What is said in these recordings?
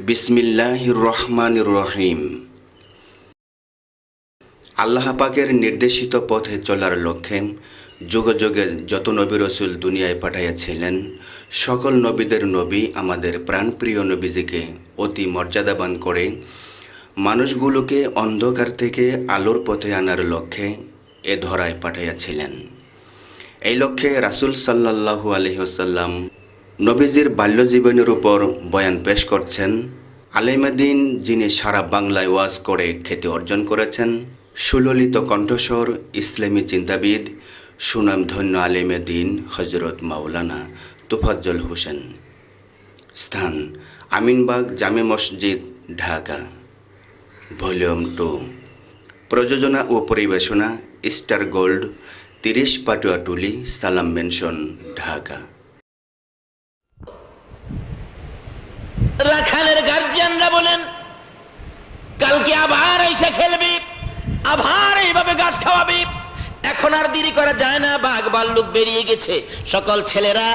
বিসমিল্লাহির রহমানির রহিম। আল্লাহ পাকের নির্দেশিত পথে চলার লক্ষ্যে যুগে যুগে যত নবী রসুল দুনিয়ায় পাঠাইয়াছিলেন, সকল নবীদের নবী আমাদের প্রাণপ্রিয় নবীজিকে অতি মর্যাদাবান করে মানুষগুলোকে অন্ধকার থেকে আলোর পথে আনার লক্ষ্যে এ ধরায় পাঠাইয়াছিলেন। এই লক্ষ্যে রাসূল সাল্লাল্লাহু আলাইহি ওয়াসাল্লাম নবীজির বাল্যজীবনের উপর বয়ান পেশ করছেন। আলেমে দ্বীন, যিনি সারা বাংলায় ওয়াজ করে খ্যাতি অর্জন করেছেন, সুললিত কণ্ঠস্বর ইসলামী চিন্তাবিদ, সুনামধন্য আলেমে দ্বীন হযরত মাওলানা তোফাজ্জল হোসেন। স্থান: আমিনবাগ জামে মসজিদ, ঢাকা। ভলিউম 2। প্রযোজনা ও পরিবেশনা স্টার গোল্ড, 30 পাটুয়াটুলি, সালাম মেনশন, ঢাকা। রাখালের গার্জিয়ানরা বলেন, কালকে আবার এসে খেলবি, আবার এইভাবে গাছ খাওয়াবি। এখন আর দেরি করা যায় না, বাঘ ভাল্লুক বেরিয়ে গেছে। সকল ছেলেরা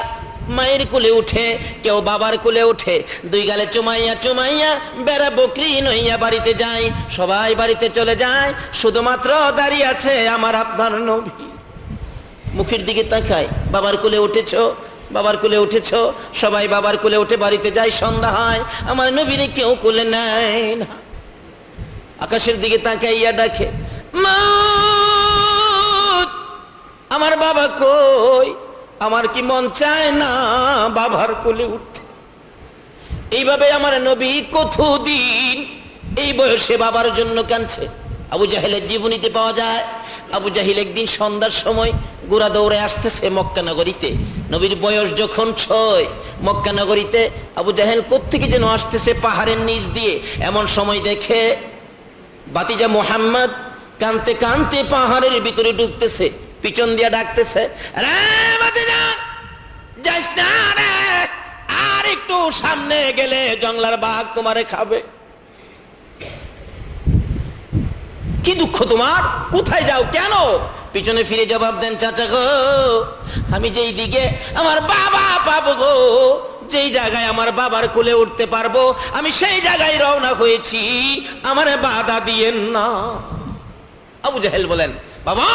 মায়ের কোলে উঠে, কেউ বাবার কোলে উঠে, দুই গালে চুমাইয়া চুমাইয়া বেড়া বকরি নইয়া বাড়িতে যায়। সবাই বাড়িতে চলে যায়, শুধুমাত্র দাঁড়িয়ে আছে আমার আপনার নবী। মুখের দিকে তাকায়, বাবার কোলে উঠেছো, বাবার কোলে উঠেছ। সবাই বাবার কোলে উঠে বাড়িতে যায়। সন্ধ্যা হয়, আমার নবীরে কেউ কোলে নেয় না। আকাশের দিকে তাকাইয়া ডাকে, মা, আমার বাবা কই? আমার কি মন চায় না বাবার কোলে উঠতে? এইভাবে আমার নবী কতদিন এই বয়সে বাবার জন্য কাঁদছে। আবু জাহেলের জীবনীতে পাওয়া যায়, আবু জাহিল একদিন সন্ধ্যার সময় গোড়া দৌড়ে আসতেছে মক্কা নগরীতে। নবীর বয়স যখন 6, মক্কা নগরীতে আবু জাহেল কোত্থেকে যেন আসতেছে পাহাড়ের নিচ দিয়ে। এমন সময় দেখে বাতিজা মুহাম্মদ কানতে কানতে পাহাড়ের ভিতরে ঢুকতেছে, পিছন দিয়ে ডাকতেছে, রে বাতিজা, যাস না রে, আর একটু সামনে গেলে জংলার বাঘ তোমারে খাবে। কি দুঃখ তোমার? কোথায় যাও? কেন? পিছনে ফিরে জবাব দেন, চাচা গো, আমি যেই দিকে আমার বাবা পাবো গো, যেই জায়গায় আমার বাবার কোলে উঠতে পারবো, আমি সেই জায়গায় রওনা হয়েছি, আমারে বাধা দিয়েন না। আবু জাহেল বলেন, বাবা,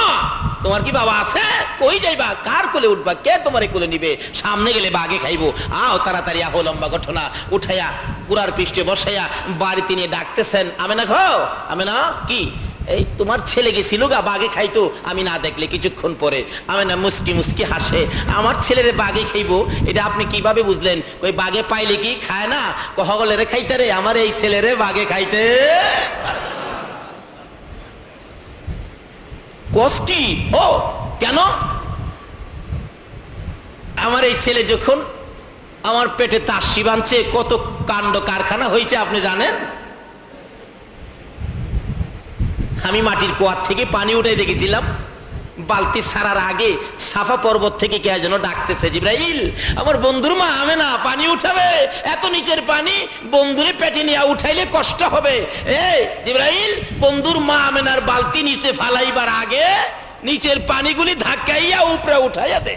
তোমার কি বাবা আছে? কই যাইবা? কার কোলে উঠবা? কে তোমারে কোলে নিবে? সামনে গেলে বাঘে খাইবো। আও তাড়াতাড়ি আহো। লম্বা ঘটনা উঠাইয়া পুরার পৃষ্ঠে বসাইয়া বাড়িতে নিয়ে ডাকতেছেন, আমেনা খাও, আমেনা, কি এই তোমার ছেলে গেছিল গা বাঘে খাইতো, আমি না দেখলে কিছুক্ষণ পরে। আমেনা মুস্কি মুস্কি হাসে, আমার ছেলেরে বাঘে খাইবো, এটা আপনি কিভাবে বুঝলেন? ওই বাঘে পাইলে কি খায় না? হগলেরে খাইতে রে, আমার এই ছেলেরে বাঘে খাইতে কষ্টি। ও কেন? আমার এই ছেলে যখন আমার পেটে তাসি বাঁধছে, কত কাণ্ড কারখানা হয়েছে আপনি জানেন? আমি মাটির কুয়ার থেকে পানি উঠাই দেখেছিলাম, বালতি ছাড়ার আগে সাফা পর্বত থেকে কে যেন ডাকতেছে, জিব্রাইল, আমার বন্ধুর মা আমেনা পানি উঠাবে, এত নিচের পানি বন্ধুরে পেটে নিয়ে উঠাইলে কষ্ট হবে। এই জিব্রাইল, বন্ধুর মা আমেনার বালতি নিচে ফালাইবার আগে নিচের পানিগুলি ধাক্কাইয়া উপরে উঠাইয়া দে।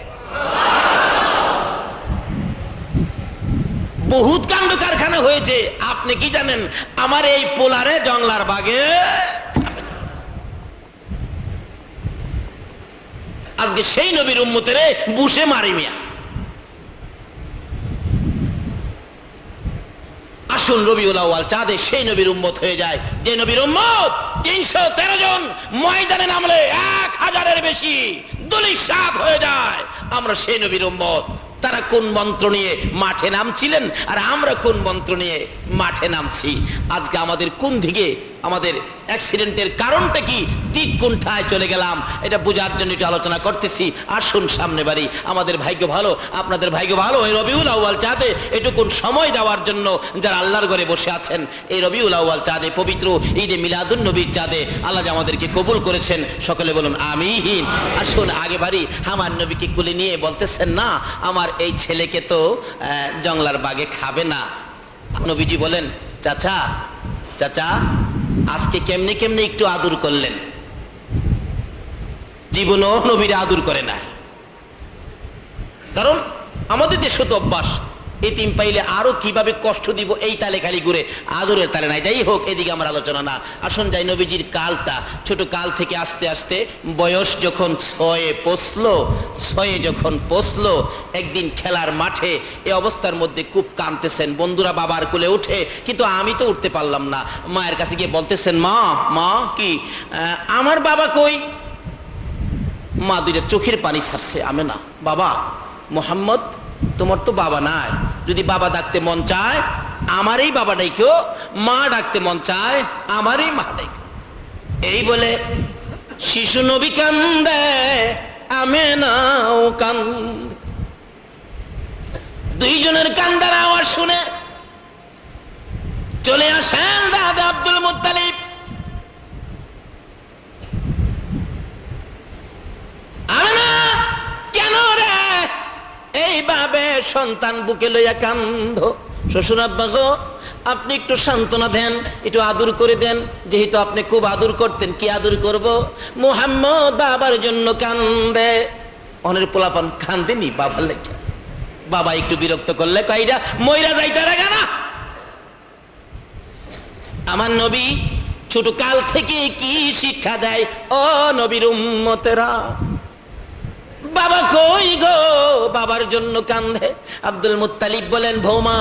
বহুত কাণ্ড কারখানা হয়েছে। আপনি কি জানেন? আমার এই পোলারে জংলার বাগে আজকে সেই নবীর উম্মতের বুশে মারি মিয়া। আসুন রবিউল আউয়াল চাঁদে সেই নবীর উম্মত হয়ে যায়, যে নবীর উম্মত 313 জন ময়দানে নামলে 1000-এর বেশি দুলিশাত হয়ে যায়। আমরা সেই নবীর উম্মত। তারা কোন মন্ত্র নিয়ে মাঠে নামছিলেন, আর আমরা কোন মন্ত্র নিয়ে মাঠে নামছি? আজকে আমাদের কোন দিকে, আমাদের অ্যাক্সিডেন্টের কারণটা কি, দিক কোনটায় চলে গেলাম, এটা বোঝার জন্য একটু আলোচনা করতেছি। আসুন সামনে বাড়ি। আমাদের ভাগ্য ভালো, আপনাদের ভাগ্য ভালো, এই রবিউল আউয়াল চাঁদে এটুকুন সময় দেওয়ার জন্য যারা আল্লাহর ঘরে বসে আছেন। এই রবিউল আউয়াল চাঁদে, পবিত্র ঈদে মিলাদুন নবীর চাঁদে আল্লাহ যে আমাদেরকে কবুল করেছেন, সকলে বলুন আমিন। আসুন আগে বাড়ি। আমার নবীকে কোলে নিয়ে বলতেছেন, না, আমার এই ছেলেকে তো জংলার বাগে খাবে না। নবীজি বলেন, চাচা, চাচা, আজকে কেমনে কেমনে একটু আদর করলেন, জীবনও নবীর আদর করে না। কারণ আমাদের দেশে তো অভ্যাস, এতিম পাইলে আরো কিভাবে কষ্ট দিব এই তালে খালি ঘুরে, আদরের তালে নাই। যাই হোক, এদিকে আমার আলোচনা না, আসুন যাই নবীজির কালটা। ছোট কাল থেকে আস্তে আস্তে বয়স যখন 6-এ পৌঁছলো, 6-এ যখন পৌঁছলো, একদিন খেলার মাঠে এই অবস্থার মধ্যে খুব কাঁদতেছেন। বন্ধুরা বাবার কোলে উঠে, কিন্তু আমি তো উঠতে পারলাম না। মায়ের কাছে গিয়ে বলতেছেন, মা মা কি আমার বাবা কই? মা দুইটা চোখের পানি ছাড়ছে। আমেনা, বাবা মোহাম্মদ তোমার তো বাবা নাই, যদি বাবা ডাকতে মন চায় আমারই বাবা ডাইকো, মা ডাকতে মন চায় আমারই মা ডাইকো। এই বলে শিশু নবী কান্দে, আমেনাও কান্দে। দুইজনের কান্দার আওয়াজ শুনে চলে আসেন দাদা আব্দুল মুত্তালিব। আমেনা, কেন রে এইভাবে সন্তান বুকে লইয়া কান্দ? শ্বশুর আব্বা গো, আপনি একটু সান্ত্বনা দেন, একটু আদর করে দেন, যেহেতু আপনি খুব আদর করতেন। কি আদর করব? মুহাম্মদ বাবার জন্য কান্দে। অনের পোলাপান কান্দেনি বাবার লেখা। বাবা একটু বিরক্ত করলে কইরা মইরা যাইতে রাখা না। আমার নবী ছোট কাল থেকে কি শিক্ষা দেয়? ও নবীর উম্মতেরা, বাবা কই গো? বাবার জন্য কান্দে। আব্দুল মুত্তালিব বলেন, বৌমা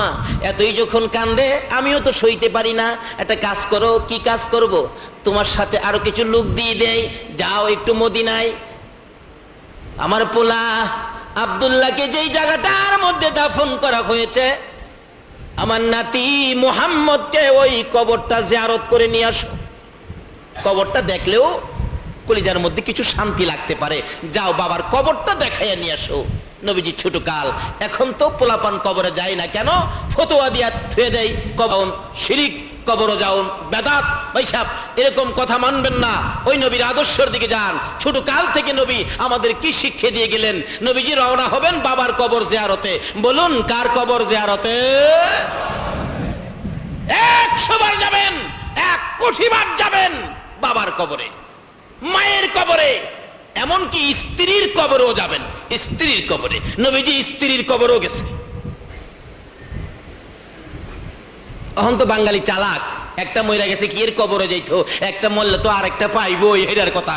এতই যখন কান্দে আমিও তো সইতে পারি না, একটা কাজ করো। কি কাজ করব? তোমার সাথে আরো কিছু লোক দিয়ে দেই, যাও একটু মদিনায়। আমার পোলা আব্দুল্লাহকে যেই জায়গাটার মধ্যে দাফন করা হয়েছে, আমার নাতি মুহাম্মদকে ওই কবরটা জিয়ারত করে নিয়ে আসো। কবরটা দেখলেও কলিজার মধ্যে কিছু শান্তি লাগতে পারে। যাও বাবার কবরটা দেখাইয়া নিয়ে আসো। নবীজি ছোট কাল, এখন তো পোলাপান কবরে যায় না কেন? ফতোয়া দিয়া থুয়ে দেয়, কবর শিরিক, কবরও যাওন বেদাত, ভাইসাব এরকম কথা মানবেন না। ওই নবীর আদর্শের দিকে যান। ছোট কাল থেকে নবী আমাদের কি শিক্ষা দিয়ে গেলেন? নবীজি রওনা হবেন বাবার কবর জিয়ারতে। বলুন কার কবর জিয়ারতে? 100 বার যাবেন, 1 কোটি বার যাবেন বাবার কবরে, মায়ের কবরে, এমনকি স্ত্রীর কবরেও যাবেন। স্ত্রীর কবরে নবীজি স্ত্রীর কবরেও গেছে। এখন তো বাঙালি চালাক, একটা মইরা গেছে কি এর কবরে যাইতো, একটা মরলে তো আর একটা পাইবো, এটার কথা।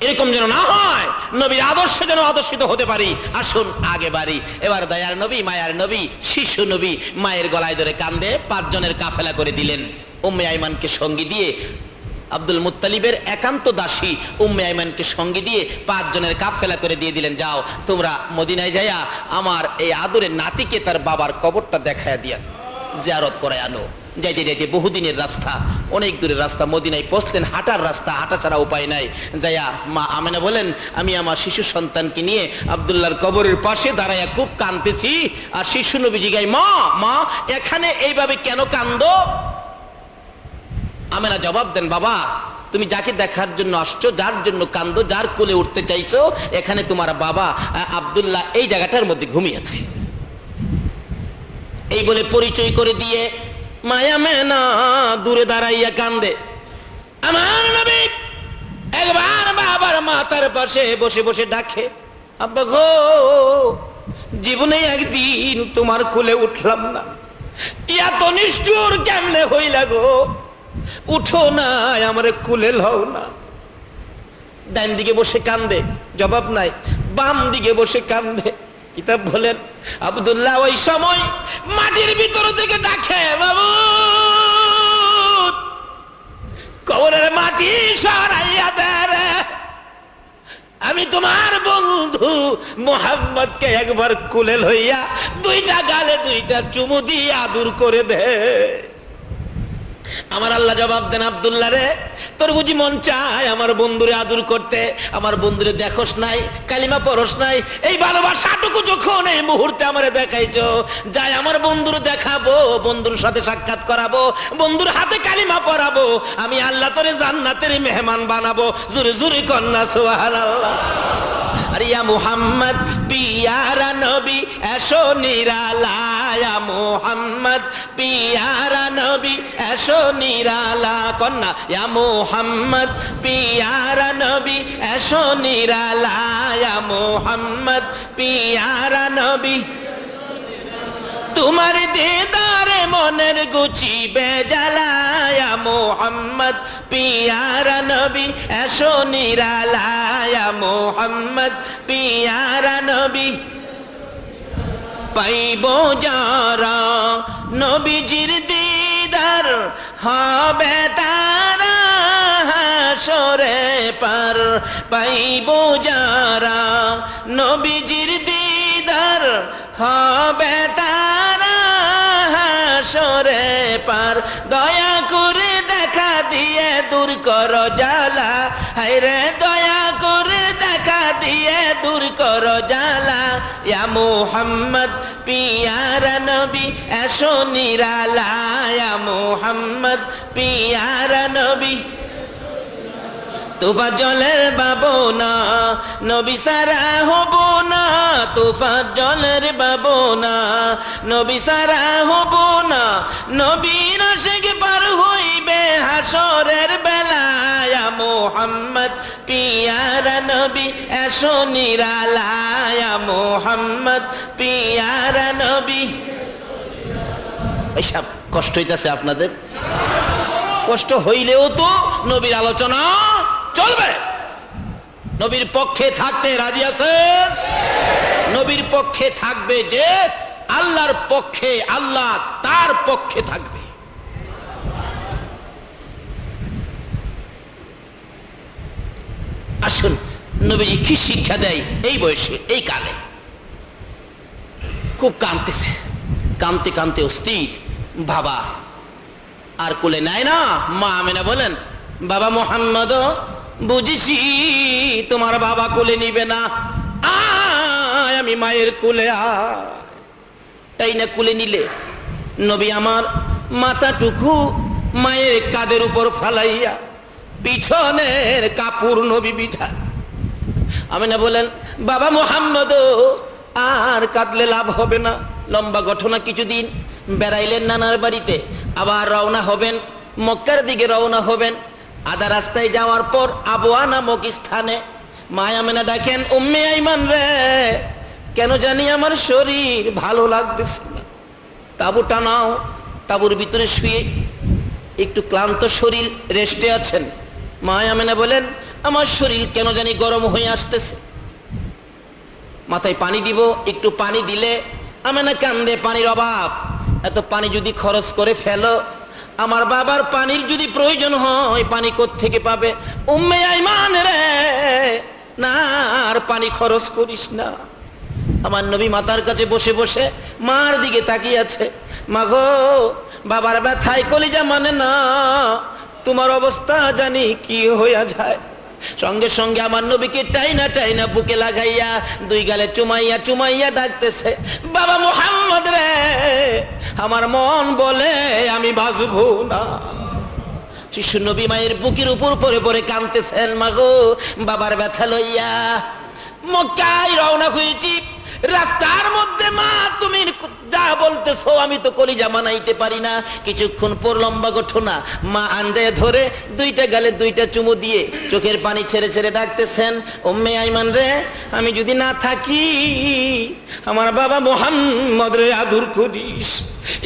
এরকম যেন না হয়, নবীর আদর্শে যেন আদর্শিত হতে পারি। আসুন আগে বাড়ি। এবার দয়ার নবী, মায়ার নবী, শিশু নবী মায়ের গলায় ধরে কান্দে 5 জনের কাফেলা করে দিলেন। উম্মে আইমানকে সঙ্গী দিয়ে, আব্দুল মুত্তালিবের একান্ত দাসী উম্মে আইমানকে সঙ্গী দিয়ে 5 জনের কাফেলা করে দিয়ে দিলেন, যাও তোমরা মদিনায় যাইয়া আমার এই আদরের নাতিকে তার বাবার কবরটা দেখায়া দিয়া জিয়ারত করায় আনো। যাইতে যাইতে বহুদিনের রাস্তা, অনেক দূরের রাস্তা, মদিনায় পৌঁছলেন। হাঁটার রাস্তা, হাঁটা ছাড়া উপায় নাই। যাইয়া মা আমেনা বলেন, আমি আমার শিশু সন্তানকে নিয়ে আব্দুল্লাহর কবরের পাশে দাঁড়াইয়া খুব কাঁদতেছি। আর শিশু নবী জিগায়, মা মা এখানে এইভাবে কেন কান্দো? আমেনা জবাব দেন, বাবা তুমি যাকে দেখার জন্য আসছো, যার জন্য কান্দো, যার কোলে উঠতে চাইছো, এখানে তোমার বাবা আব্দুল্লাহ এই জায়গাটার মধ্যে ঘুমিয়েছে। এই বলে পরিচয় করে দিয়ে মায়া মেনা দূরে দাঁড়াইয়া কান্দে। আমার নবী একবার বাবার মাথার পাশে বসে বসে ডাকে, আব্বা গো, জীবনে একদিন তোমার কোলে উঠলাম না, এত নিষ্ঠুর কেমনে হইলা গো? উঠো না, আমারে কুলে লও না। ডান দিকে বসে কান্দে, জবাব নাই। বাম দিকে বসে কান্দে। কিতাব বলেন আব্দুল্লাহ ওই সময় মাটির ভিতর থেকে ডাকে, বাবু কবরের মাটি সরাইয়া দে রে, আমি তোমার বন্ধু মুহাম্মদকে একবার কুলে লইয়া 2টা গালে 2টা চুমু দিয়ে আদর করে দে। আমার আল্লাহ জবাব দেন, আব্দুল্লাহ রে, তোর বুঝি মন চায় আমার বন্ধুরে আদর করতে? আমার বন্ধুরে দেখোস নাই, কালিমা পড়স নাই? এই ভালোবাসাটুকু যখন এই মুহূর্তে আমারে দেখাইছো, যাই আমার বন্ধুর দেখাবো, বন্ধুর সাথে সাক্ষাৎ করাবো, বন্ধুর হাতে কালিমা পড়াবো, আমি আল্লাহ তোরে জান্নাতের মেহমান বানাবো। জোরে জোরে কন্যা সুবহানাল্লাহ। আর ইয়া মুহাম্মদ পিয়ারা নবী এসো নিরালা ইয়া মুহাম্মদ পিয়ারা নবী এসো নিরালা কন্যা ইয়া মুহাম্মদ পিয়ারা নবী এসো নিরালা ইয়া মুহাম্মদ পিয়ারা নবী তোমার দিদারে মনের গুচি বেজালা ইয়া মুহাম্মদ পিয়ারা নবী এসো নিরালা ইয়া মুহাম্মদ পিয়ারা নবী পাইব যারা নবীজির দিদার হবে তারা হাসরে পার পাইব যারা নবীজির দিদার হবে তারা হাসরে পার দয়া করে দেখা দিয়ে দূর কর জ্বালা হায়রে দয়া করে দেখা দিয়ে দূর কর জ্বালা ইয়া মুহাম্মদ পিয়ারা নবী এসো নিরালা ইয়া মুহাম্মদ পিয়ারা নবী তুফা জলের বাবু না নবী সারা হব না তুফা জলের বাবু না নবী সারা হব না নবীর আশিক পার হইবে হাসরের বেলা ইয়া মুহাম্মদ পিয়ারা নবী এসো নিরালা ইয়া মুহাম্মদ পিয়ারা নবী এইসব কষ্ট হইতাছে আপনাদের কষ্ট হইলেও তো নবীর আলোচনা চলবে নবীর পক্ষে থাকতে রাজি আছেন নবীর পক্ষে থাকবে যে আল্লাহর পক্ষে আল্লাহ তার পক্ষে থাকবে আসুন নবীজি কি শিক্ষা দেয় এই বয়সে এই কালে খুব কাঁদতেছে কাঁদতে কাঁদতে অস্থির বাবা আর কোলে নেয় না মা আমেনা বলেন বাবা মুহাম্মদ বুঝেছি তোমার বাবা কোলে নিবে না আয় আমি মায়ের কোলে তাই না কোলে নিলে নবী আমার মাথাটুকু মায়ের কাঁধের উপর ফালাইয়া পিছনের কাপড় নবী বিছায় আমেনা বলেন বাবা মুহাম্মদ আর কাঁদলে লাভ হবে না লম্বা ঘটনা কিছুদিন বেড়াইলেন নানার বাড়িতে আবার রওনা হবেন মক্কার দিকে রওনা হবেন আধা রাস্তায় যাওয়ার পর আবওয়া নামক স্থানে মা আমেনা ডাকেন উম্মে আইমান রে কেন জানি আমার শরীর ভালো লাগতেছে না তাবু টানাও তাবুর ভিতরে শুয়ে একটু ক্লান্ত শরীর রেস্টে আছেন মা আমেনা বলেন আমার শরীর কেন জানি গরম হয়ে আসতেছে মাথায় পানি দিব একটু পানি দিলে আমেনা কান্দে পানির অভাব এত পানি যদি খরচ করে ফেলো আমার বাবার পানির যদি প্রয়োজন হয় পানি কোত্থেকে পাবে উম্মে আইমান রে না আর পানি খরচ করিস না আমার নবী মাতার কাছে বসে বসে মার দিকে তাকিয়ে আছে মা গো বাবার ব্যথায় কলিজা মানে না তোমার অবস্থা জানি কি হইয়া যায় সঙ্গে সঙ্গে আমার নবীকে টাইনা টাইনা বুকে লাগাইয়া দুই গালে চুমাইয়া চুমাইয়া ডাকতেছে বাবা মুহাম্মদ রে আমার মন বলে আমি বাঁচবো না শিশু নবী মায়ের বুকের উপর পরে পরে কাঁদতেছেন মাগো বাবার ব্যথা লইয়া মক্কায় রওনা হয়েছি রাস্তার মধ্যে মা তুমি যা বলতেছো আমি তো কলিজা মানাইতে পারি না কিছুক্ষণ পর লম্বা ঘটনা মা আঞ্জায় ধরে দুইটা গালে দুইটা চুমু দিয়ে চোখের পানি ছেড়ে ছেড়ে ডাকতেছেন উম্মে আইমান রে আমি যদি না থাকি আমার বাবা মুহাম্মদ রে আদর করিস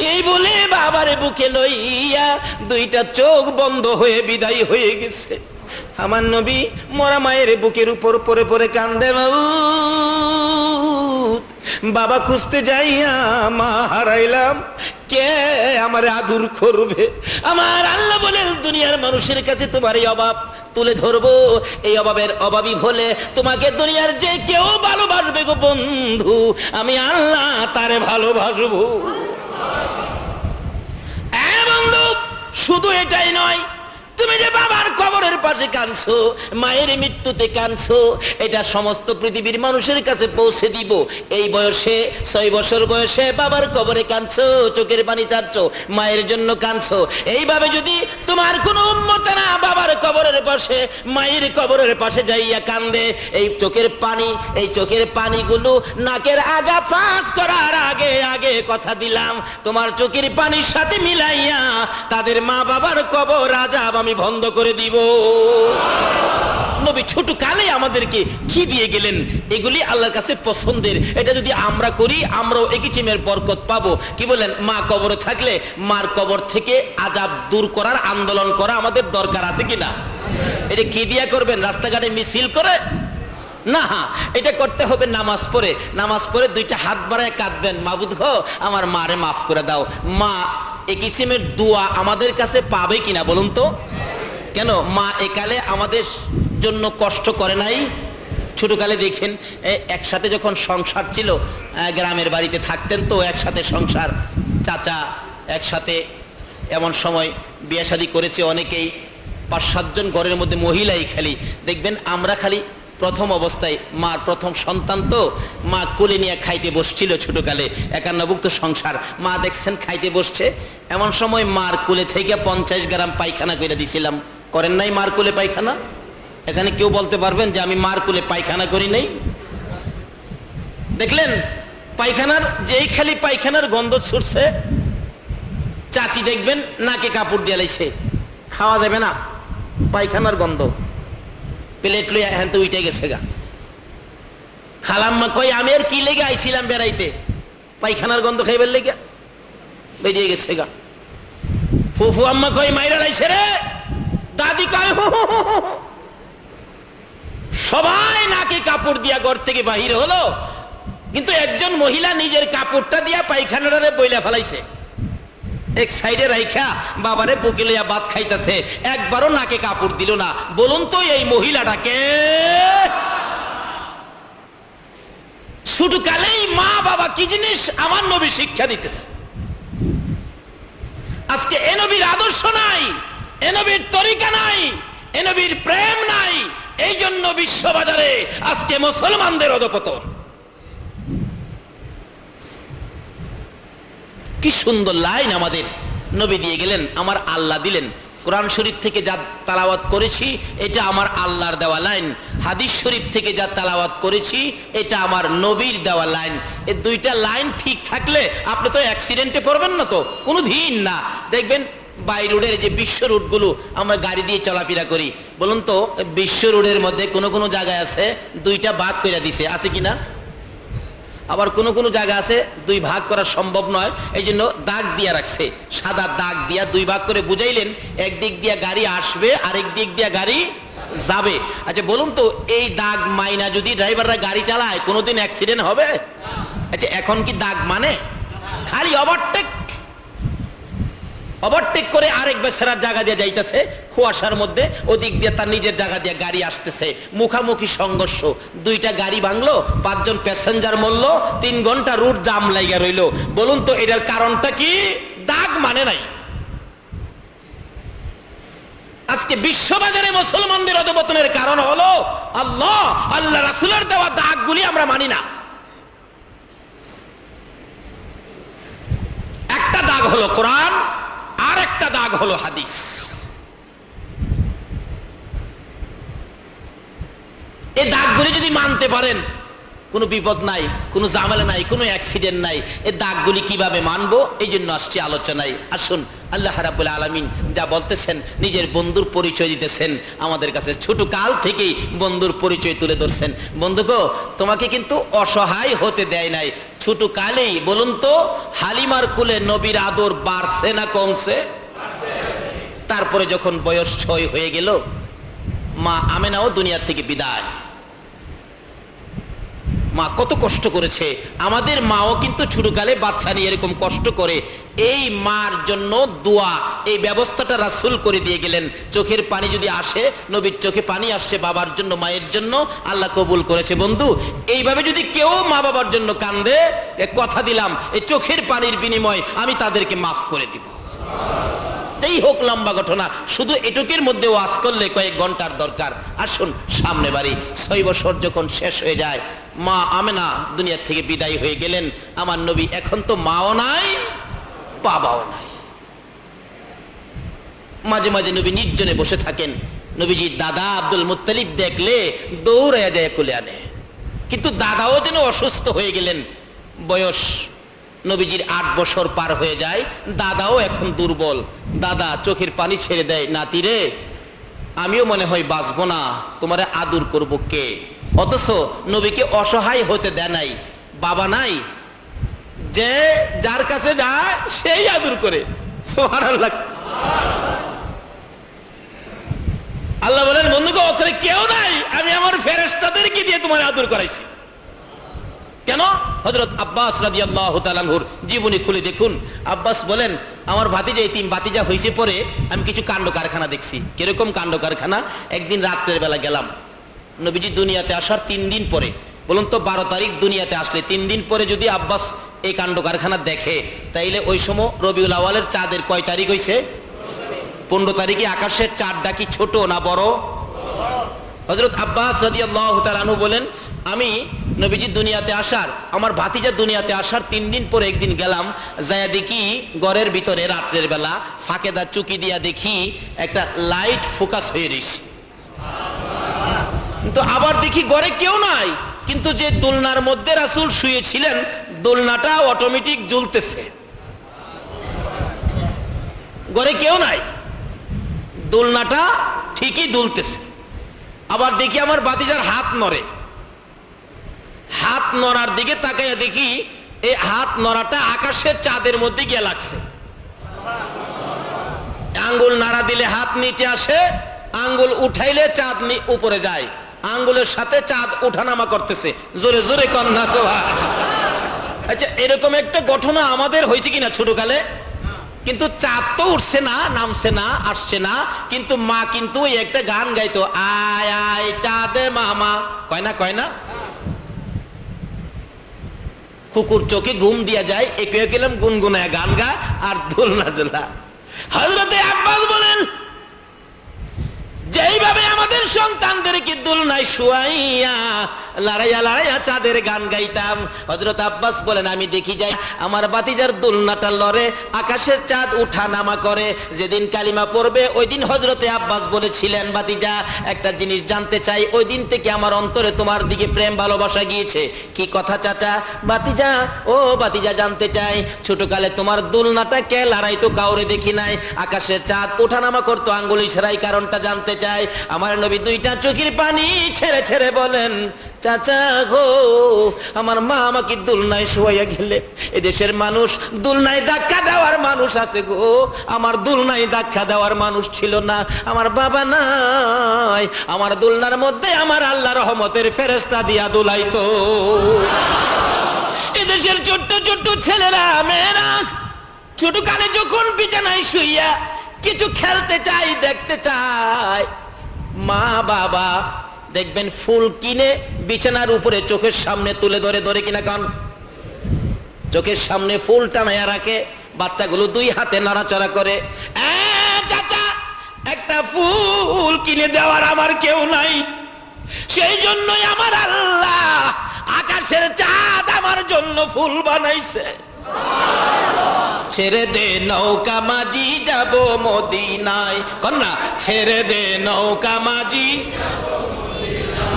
এই বলে বাবারে বুকে লইয়া দুইটা চোখ বন্ধ হয়ে বিদায় হয়ে গেছে আমার নবী মরা মায়ের বুকের উপর পরে পরে কান্দে বাবা খুঁজতে যাইয়া মা হারাইলাম কে আমার আদর করবে আমার আল্লাহ বলেন দুনিয়ার মানুষের কাছে তোমার এই অভাব তুলে ধরবো এই অভাবের অভাবী হলে তোমাকে দুনিয়ার যে কেউ ভালোবাসবে গো বন্ধু আমি আল্লাহ তারে ভালোবাসবো বন্ধু শুধু এটাই নয় তুমি যে বাবার কবরের পাশে কাঁদছো, মায়ের মৃত্যুতে কাঁদছো, এটা সমস্ত পৃথিবীর মানুষের কাছে পৌঁছে দিব। এই বয়সে 6 বছর বয়সে বাবার কবরে কাঁদছো, চোখের পানি ছাড়ছো, মায়ের জন্য কাঁদছো। এইভাবে যদি তোমার কোনো উম্মতেরা বাবার কবরের পাশে মায়ের কবরের পাশে যাইয়া কান্দে, এই চোখের পানিগুলো নাকের আগা ফাঁস করার আগে আগে কথা দিলাম, তোমার চোখের পানির সাথে মিলাইয়া তাদের মা বাবার কবর আযাব আমি বন্ধ করে দিব। নবী ছোট কালে আমাদেরকে কি দিয়ে গেলেন, এগুলি আল্লাহর কাছে পছন্দের। এটা যদি আমরা করি আমরাও একই চিমের বরকত পাবো। কি বলেন? মা কবরে থাকলে মার কবর থেকে আযাব দূর করার আন্দোলন করা আমাদের দরকার আছে কিনা? এটা কি দিয়া করবেন? রাস্তাঘাটে মিছিল করে না, এটা করতে হবে নামাজ পড়ে। নামাজ পড়ে 2টা হাত বাড়ায় কাঁদবেন, মাবুদ গো আমার মারে মাফ করে দাও। মা এই কিসিমের দোয়া আমাদের কাছে পাবে কিনা বলুন তো? কেন? মা একালে আমাদের জন্য কষ্ট করে নাই? ছোটকালে দেখেন একসাথে যখন সংসার ছিল, গ্রামের বাড়িতে থাকতেন তো একসাথে সংসার, চাচা একসাথে, এমন সময় বিয়ে শাদী করেছে অনেকেই, 5-7 জন ঘরের মধ্যে মহিলাই খালি দেখবেন। আমরা খালি প্রথম অবস্থায় মার প্রথম সন্তান তো, মা কোলে নিয়ে খাইতে বসছিল ছোটকালে, একান্নভুক্ত সংসার, মা দেখছেন খাইতে বসছে, এমন সময় মার কোলে থেকে 50 গ্রাম পায়খানা করে দিছিলাম। করেন নাই মার কোলে পায়খানা? এখানে কেউ বলতে পারবেন যে আমি মার কোলে পায়খানা করি নাই? দেখলেন পায়খানার, যেই খালি পায়খানার গন্ধ ছুটছে, চাচি দেখবেন নাকে কাপড় দিয়ে লাইছে, খাওয়া যাবে না, পায়খানার গন্ধ, প্লেট লইয়া এখান তো উইটে গেছে গা। খালাম্মা কই আমি আর কি লেগে আইছিলাম বেড়াইতে, পায়খানার গন্ধ খাইবার লেগে বেরিয়ে গেছে গা। ফুফু আম্মা কই মাইরা লাইছে রে, দাদি কয় সবাই নাকে কাপড় দিয়া ঘর থেকে বাহির হলো, কিন্তু একজন মহিলা নিজের কাপড়টা দিয়া পায়খানাটারে বইলা ফেলাইছে, এক সাইডে রাইখা বাবারে বুকে লইয়া ভাত খাইতেছে, একবারও নাকে কাপড় দিল না। বলুন তো এই মহিলাটাকে? ছোটকালেই মা বাবা কি জিনিস আমার নবী শিক্ষা দিতেছে। আজকে এ নবীর আদর্শ নাই, এ নবীর তরিকা নাই, এ নবীর প্রেম নাই, এই জন্য বিশ্ববাজারে আজকে মুসলমানদের অধঃপতন। কি সুন্দর লাইন আমাদের নবী দিয়ে গেলেন, আমার আল্লাহ দিলেন। কোরআন শরীফ থেকে যা তালাওয়াত করেছি এটা আমার আল্লাহর দেওয়া লাইন, হাদিস শরীফ থেকে যা তালাওয়াত করেছি এটা আমার নবীর দেওয়া লাইন। এই 2টা লাইন ঠিক থাকলে আপনি তো অ্যাক্সিডেন্টে পড়বেন না, তো কোনো দিন না। দেখবেন বাই রোডের যে বিশ্ব রোডগুলো আমরা গাড়ি দিয়ে চলাফেরা করি, বলুন তো বিশ্ব রোডের মধ্যে কোনো কোনো জায়গায় আছে 2টা ভাগ করে দিছে, আছে কিনা? আবার কোনো কোনো জায়গা আছে 2 ভাগ করা সম্ভব নয়, এই জন্য দাগ দিয়া রাখছে, সাদা দাগ দিয়া 2 ভাগ করে বুঝাইলেন, একদিক দিয়া গাড়ি আসবে আরেক দিক দিয়া গাড়ি যাবে। আচ্ছা বলুন তো এই দাগ মাইনা যদি ড্রাইভাররা গাড়ি চালায় কোনোদিন অ্যাক্সিডেন্ট হবে? আচ্ছা এখন কি দাগ মানে? খালি ওভারটেক করে আরেক বেচারার জায়গা দিয়ে যাইতেছে, কুয়াশার মধ্যে ওদিক দিয়ে তার নিজের জায়গা দিয়ে গাড়ি আসতেছে, মুখামুখি সংঘর্ষ, 2টা গাড়ি ভাঙলো, 5 জন প্যাসেঞ্জার মরলো, 3 ঘন্টা রুট জাম লাইগা রইলো। বলুন তো এটার কারণটা কি? দাগ মানে নাই। আজকে বিশ্ববাজারে মুসলমানদের অধঃপতনের কারণ হলো আল্লাহ রাসূলের দেওয়া দাগগুলি আমরা মানি না। একটা দাগ হলো কোরআন, আর একটা দাগ হলো হাদিস। এই দাগগুলি যদি মানতে পারেন কোনো বিপদ নাই, কোনো ঝামেলা নাই, কোনো অ্যাক্সিডেন্ট নাই। এই দাগগুলি কিভাবে মানবো এই জন্য আসছে আলোচনায়। আসুন, আল্লাহ রাব্বুল আলামিন যা বলতেছেন, নিজের বন্ধুর পরিচয় দিতেছেন আমাদের কাছে, ছোট কাল থেকেই বন্ধুর পরিচয় তুলে ধরছেন। বন্ধুগো তোমাকে কিন্তু অসহায় হতে দেয় নাই, ছোট কালেই। বলুন তো হালিমার কুলে নবীর আদর বাড়ছে না কমছে? তারপরে যখন বয়স 6 হয়ে গেল, মা আমেনাও দুনিয়ার থেকে বিদায়। মা কত কষ্ট করেছে, আমাদের মাও কিন্তু ছোটকালে বাচ্চা নিয়ে এরকম কষ্ট করে। এই মার জন্য দোয়া, এই ব্যবস্থাটা রাসূল করে দিয়ে গেলেন। চোখের পানি যদি আসে, নবীর চোখে পানি আসছে বাবার জন্য, মায়ের জন্য, আল্লাহ কবুল করেছে। বন্ধু এইভাবে যদি কেউ মা বাবার জন্য কান্দে, কথা দিলাম এই চোখের পানির বিনিময় আমি তাদেরকে মাফ করে দিব। যেই হোক লম্বা ঘটনা, শুধু এটুকের মধ্যে ওয়াজ করলে কয়েক ঘন্টার দরকার। আসুন সামনে বাড়ি। 6 বছর যখন শেষ হয়ে যায়, মা আমেনা দুনিয়া থেকে বিদায় হয়ে গেলেন। আমার নবী এখন তো মাও নাই বাবাও নাই। মাঝে মাঝে নবী নির্জনে বসে থাকেন। নবীজির দাদা আব্দুল মুত্তালিব দেখলে দৌড়াইয়া যায় কোলে আনে, কিন্তু দাদাও যেন অসুস্থ হয়ে গেলেন। বয়স নবীজির 8 বছর পার হয়ে যায়, দাদাও এখন দুর্বল। দাদা চোখের পানি ছেড়ে দেয়, নাতি রে আমিও মনে হয় বাঁচবো না, তোমারে আদর করব কে? অথচ নবীকে অসহায় হতে দেয় নাই। বাবা নাই, যে যার কাছে যায় সেই আদর করে। সুবহানাল্লাহ। আল্লাহ বলেন, বন্ধুকে ওখানে কেউ নাই, আমি আমার ফেরেশতাদেরকে দিয়ে তোমার আদর করাইছি। কেন? হযরত আব্বাস রাদিয়াল্লাহু তাআলা আনহুর জীবনী খুলে দেখুন। আব্বাস বলেন, আমার ভাতিজা এতিম, ভাতিজা হইছে পরে আমি কিছু কাণ্ড কারখানা দেখছি। কিরকম কাণ্ড কারখানা? একদিন রাত্রের বেলা গেলাম, নবীজি দুনিয়াতে আসার 3 দিন পরে। বলুন তো 12 তারিখ দুনিয়াতে আসলে 3 দিন পরে যদি আব্বাস এই কাণ্ড কারখানা দেখে, তাইলে ওই সময় রবিউল আউয়ালের চাঁদের কয় তারিখ হইছে? 15 তারিখে। আকাশের চাঁদটা কি ছোট না বড়? হযরত আব্বাস রাদিয়াল্লাহু তাআলা আনহু বলেন, আমি নবীজি দুনিয়াতে আসার, আমার ভাতিজা দুনিয়াতে আসার 3 দিন পরে একদিন গেলাম, যায়া দেখি ঘরের ভিতরে রাত্রের বেলা ফাঁকেদা চুকি দিয়া দেখি একটা লাইট ফোকাস হয়ে রয়েছে। তো আবার দেখি ঘরে কেউ নাই, কিন্তু যে দোলনার মধ্যে রাসূল শুয়েছিলেন, দোলনাটা অটোমেটিক জ্বলতেছে। ঘরে কেউ নাই, দোলনাটা ঠিকই দুলতেছে। আবার দেখি আমার ভাতিজার হাত নড়ে, হাত নড়ার দিকে তাকাইয়া দেখি এই হাত নড়াটা আকাশের চাঁদের মধ্যে গিয়ে লাগছে। আঙ্গুল নাড়া দিলে হাত নিচে আসে, আঙ্গুল উঠাইলে চাঁদ উপরে যায়, আঙ্গুলের সাথে চাঁদ উঠানামা করতেছে। জোরে জোরে কন্যা সোহা। আচ্ছা, এরকম একটা ঘটনা আমাদের হয়েছে কিনা ছোটকালে? কিন্তু চাঁদ তো উঠছে না, নামছে না, আসছে না, কিন্তু মা কিন্তু একটা গান গাইতো, আয় আয় চাঁদে মামা, কয় না কয় না? কুকুর চোখে ঘুম দিয়া যায়, একটু গেলাম গুনগুনায় গান গা আর দোলনা জোলা। হযরতে আব্বাস বলেন, যেইভাবে আমাদের সন্তানদেরকে দোলনায় শুয়াইয়া লড়াইয়া লড়াইয়া চাঁদের গান গাইতাম, হযরত আব্বাস বলেন আমি দেখি যাই আমার ভাতিজার দোলনাটা লড়ে, আকাশের চাঁদ উঠা নামা করে। যেদিন কালিমা পড়বে ওই দিন হযরতে আব্বাস বলেছিলেন, ভাতিজা একটা জিনিস জানতে চাই, ওই দিন থেকে আমার অন্তরে তোমার দিকে প্রেম ভালোবাসা গিয়েছে। কি কথা চাচা? ভাতিজা, ও ভাতিজা জানতে চাই, ছোটকালে তোমার দোলনাটা কে লড়াইতো কাউরে দেখি নাই, আকাশের চাঁদ ওঠানামা করতো আঙ্গুল ইশারায়, কারণটা জানতে চাই। আমার নবী 2টা চোখের পানি ছেড়ে ছেড়ে বলেন, চাচা গো, আমার মা আমাকে দোলনায় শোয়াইয়া গেলে, এদেশের মানুষ দোলনায় ধাক্কা দেওয়ার মানুষ আছে গো, আমার দোলনায় ধাক্কা দেওয়ার মানুষ ছিল না, আমার বাবা নাই, আমার দোলনার মধ্যে আমার আল্লাহ রহমতের ফেরেশতা দিয়া দোলাইতো। এদেশের ছোট্ট ছোট্ট ছেলেরা মেয়েরা ছোটকালে যখন বিছানায় শুইয়া কিছু খেলতে চাই, দেখতে চাই, মা বাবা দেখবেন ফুল কিনে বিছানার উপরে চোখের সামনে তুলে ধরে, ধরে কিনা কান, চোখের সামনে ফুল টানায়া রাখে, বাচ্চাগুলো 2 হাতে নাড়াচাড়া করে, চাচা একটা ফুল কিনে দেওয়ার আমার কেউ নাই, সেই জন্যই আমার আল্লাহ আকাশের চাঁদ আমার জন্য ফুল বানাইছে। ছেড়ে দে নৌকা মাঝি যাব মদিনায়, কন্যা ছেড়ে দে নৌকা মাঝি,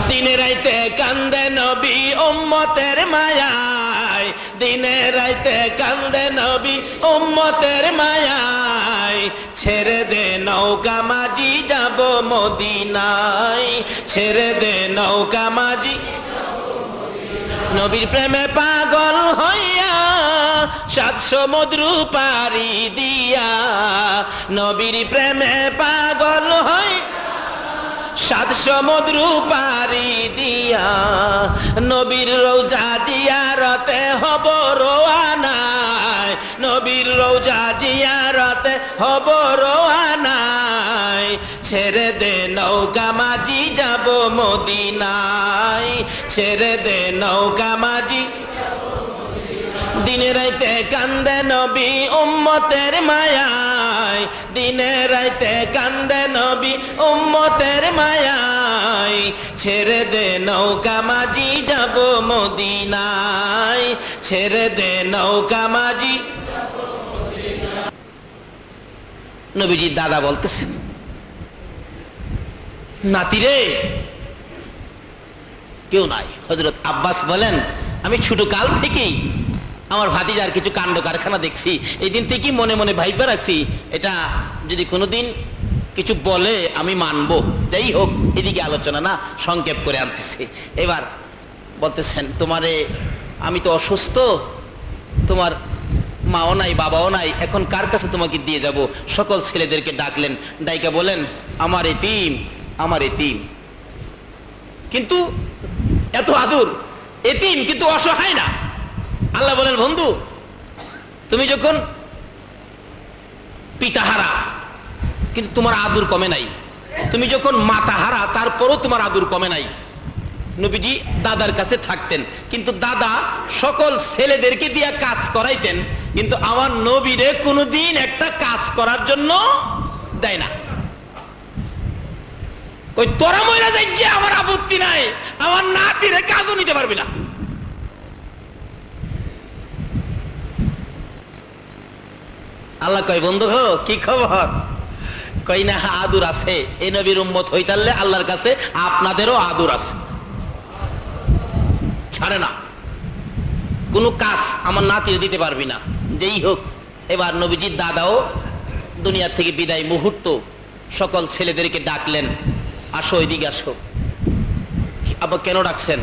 দিনে রাইতে কান্দে নবী উম্মতের মায়ায়, দিনে রাইতে কান্দে নবী উম্মতের মায়ায়, ছেড়ে দে নৌকা মাঝি যাব মদিনায়, ছেড়ে দে নৌকা মাঝি। নবীর প্রেমে পাগল হইয়া 7 সমুদ্র পাড়ি দিয়া, নবীর প্রেমে পাগল হই 7 সমুদ্র পাড়ি দিয়া, নবীর রওজা জিয়ারতে হব রওয়ানায়, নবীর রওজা জিয়ারতে হব রওয়ানায়, ছেড়ে দে নৌকা মাঝি যাব মদিনায়, ছেড়ে দে নৌকা মাঝি। দিনে রাইতে কান্দে নবী উম্মতের মায়ায়, মায়ায়, দিনে রাইতে কান্দে নবী উম্মতের মায়ায়। ছেড়ে দে নৌকা মাঝি যাব মদিনায়, ছেড়ে দে নৌকা মাঝি। নবীজির দাদা বলতেছেন, নাতিরে কেউ নাই। হযরত আব্বাস বলেন, আমি ছোট কাল থেকেই আমার ভাতিজার কিছু কাণ্ড কারখানা দেখছি, এই দিন থেকেই মনে মনে ভাইবা রাখছি, এটা যদি কোনোদিন কিছু বলে আমি মানবো। যাই হোক, এদিকে আলোচনা না, সংক্ষেপ করে আনতেছি। এবার বলতেছেন, তোমারে আমি তো অসুস্থ, তোমার মাও নাই বাবাও নাই, এখন কার কাছে তোমাকে দিয়ে যাব? সকল ছেলেদেরকে ডাকলেন, ডাইকা বলেন, আমার এতিম, আমার এতিম। কিন্তু এত আদর, এতিম কিন্তু অসহায় না। আল্লাহ বলেন, বন্ধু তুমি যখন পিতাহারা কিন্তু তোমার আদর কমে নাই, তুমি যখন মাতাহারা তারপরও তোমার আদর কমে নাই। নবীজি দাদার কাছে থাকতেন, কিন্তু দাদা সকল ছেলেদেরকে দিয়ে কাজ করাইতেন, কিন্তু আমার নবীরে কোনোদিন একটা কাজ করার জন্য দেয় না। ওই তোরা মহিলা যাই গিয়ে আমার আপত্তি নাই, আমার নাতিরে কাজও নিতে পারবি না। আল্লাহ কয়, বন্ধু হো কি খবর? কই না, আদর আছে। এই নবীর উম্মত হইতালে আল্লাহর কাছে আপনাদেরও আদর আছে। ছাড়ে না, কোনো কাজ আমার নাতিরে দিতে পারবি না। যেই হোক, এবার নবীজির দাদাও দুনিয়া থেকে বিদায় মুহূর্ত সকল ছেলেদেরকে ডাকলেন, আসো এদিকে আসো। আবার কেন ডাকছেন?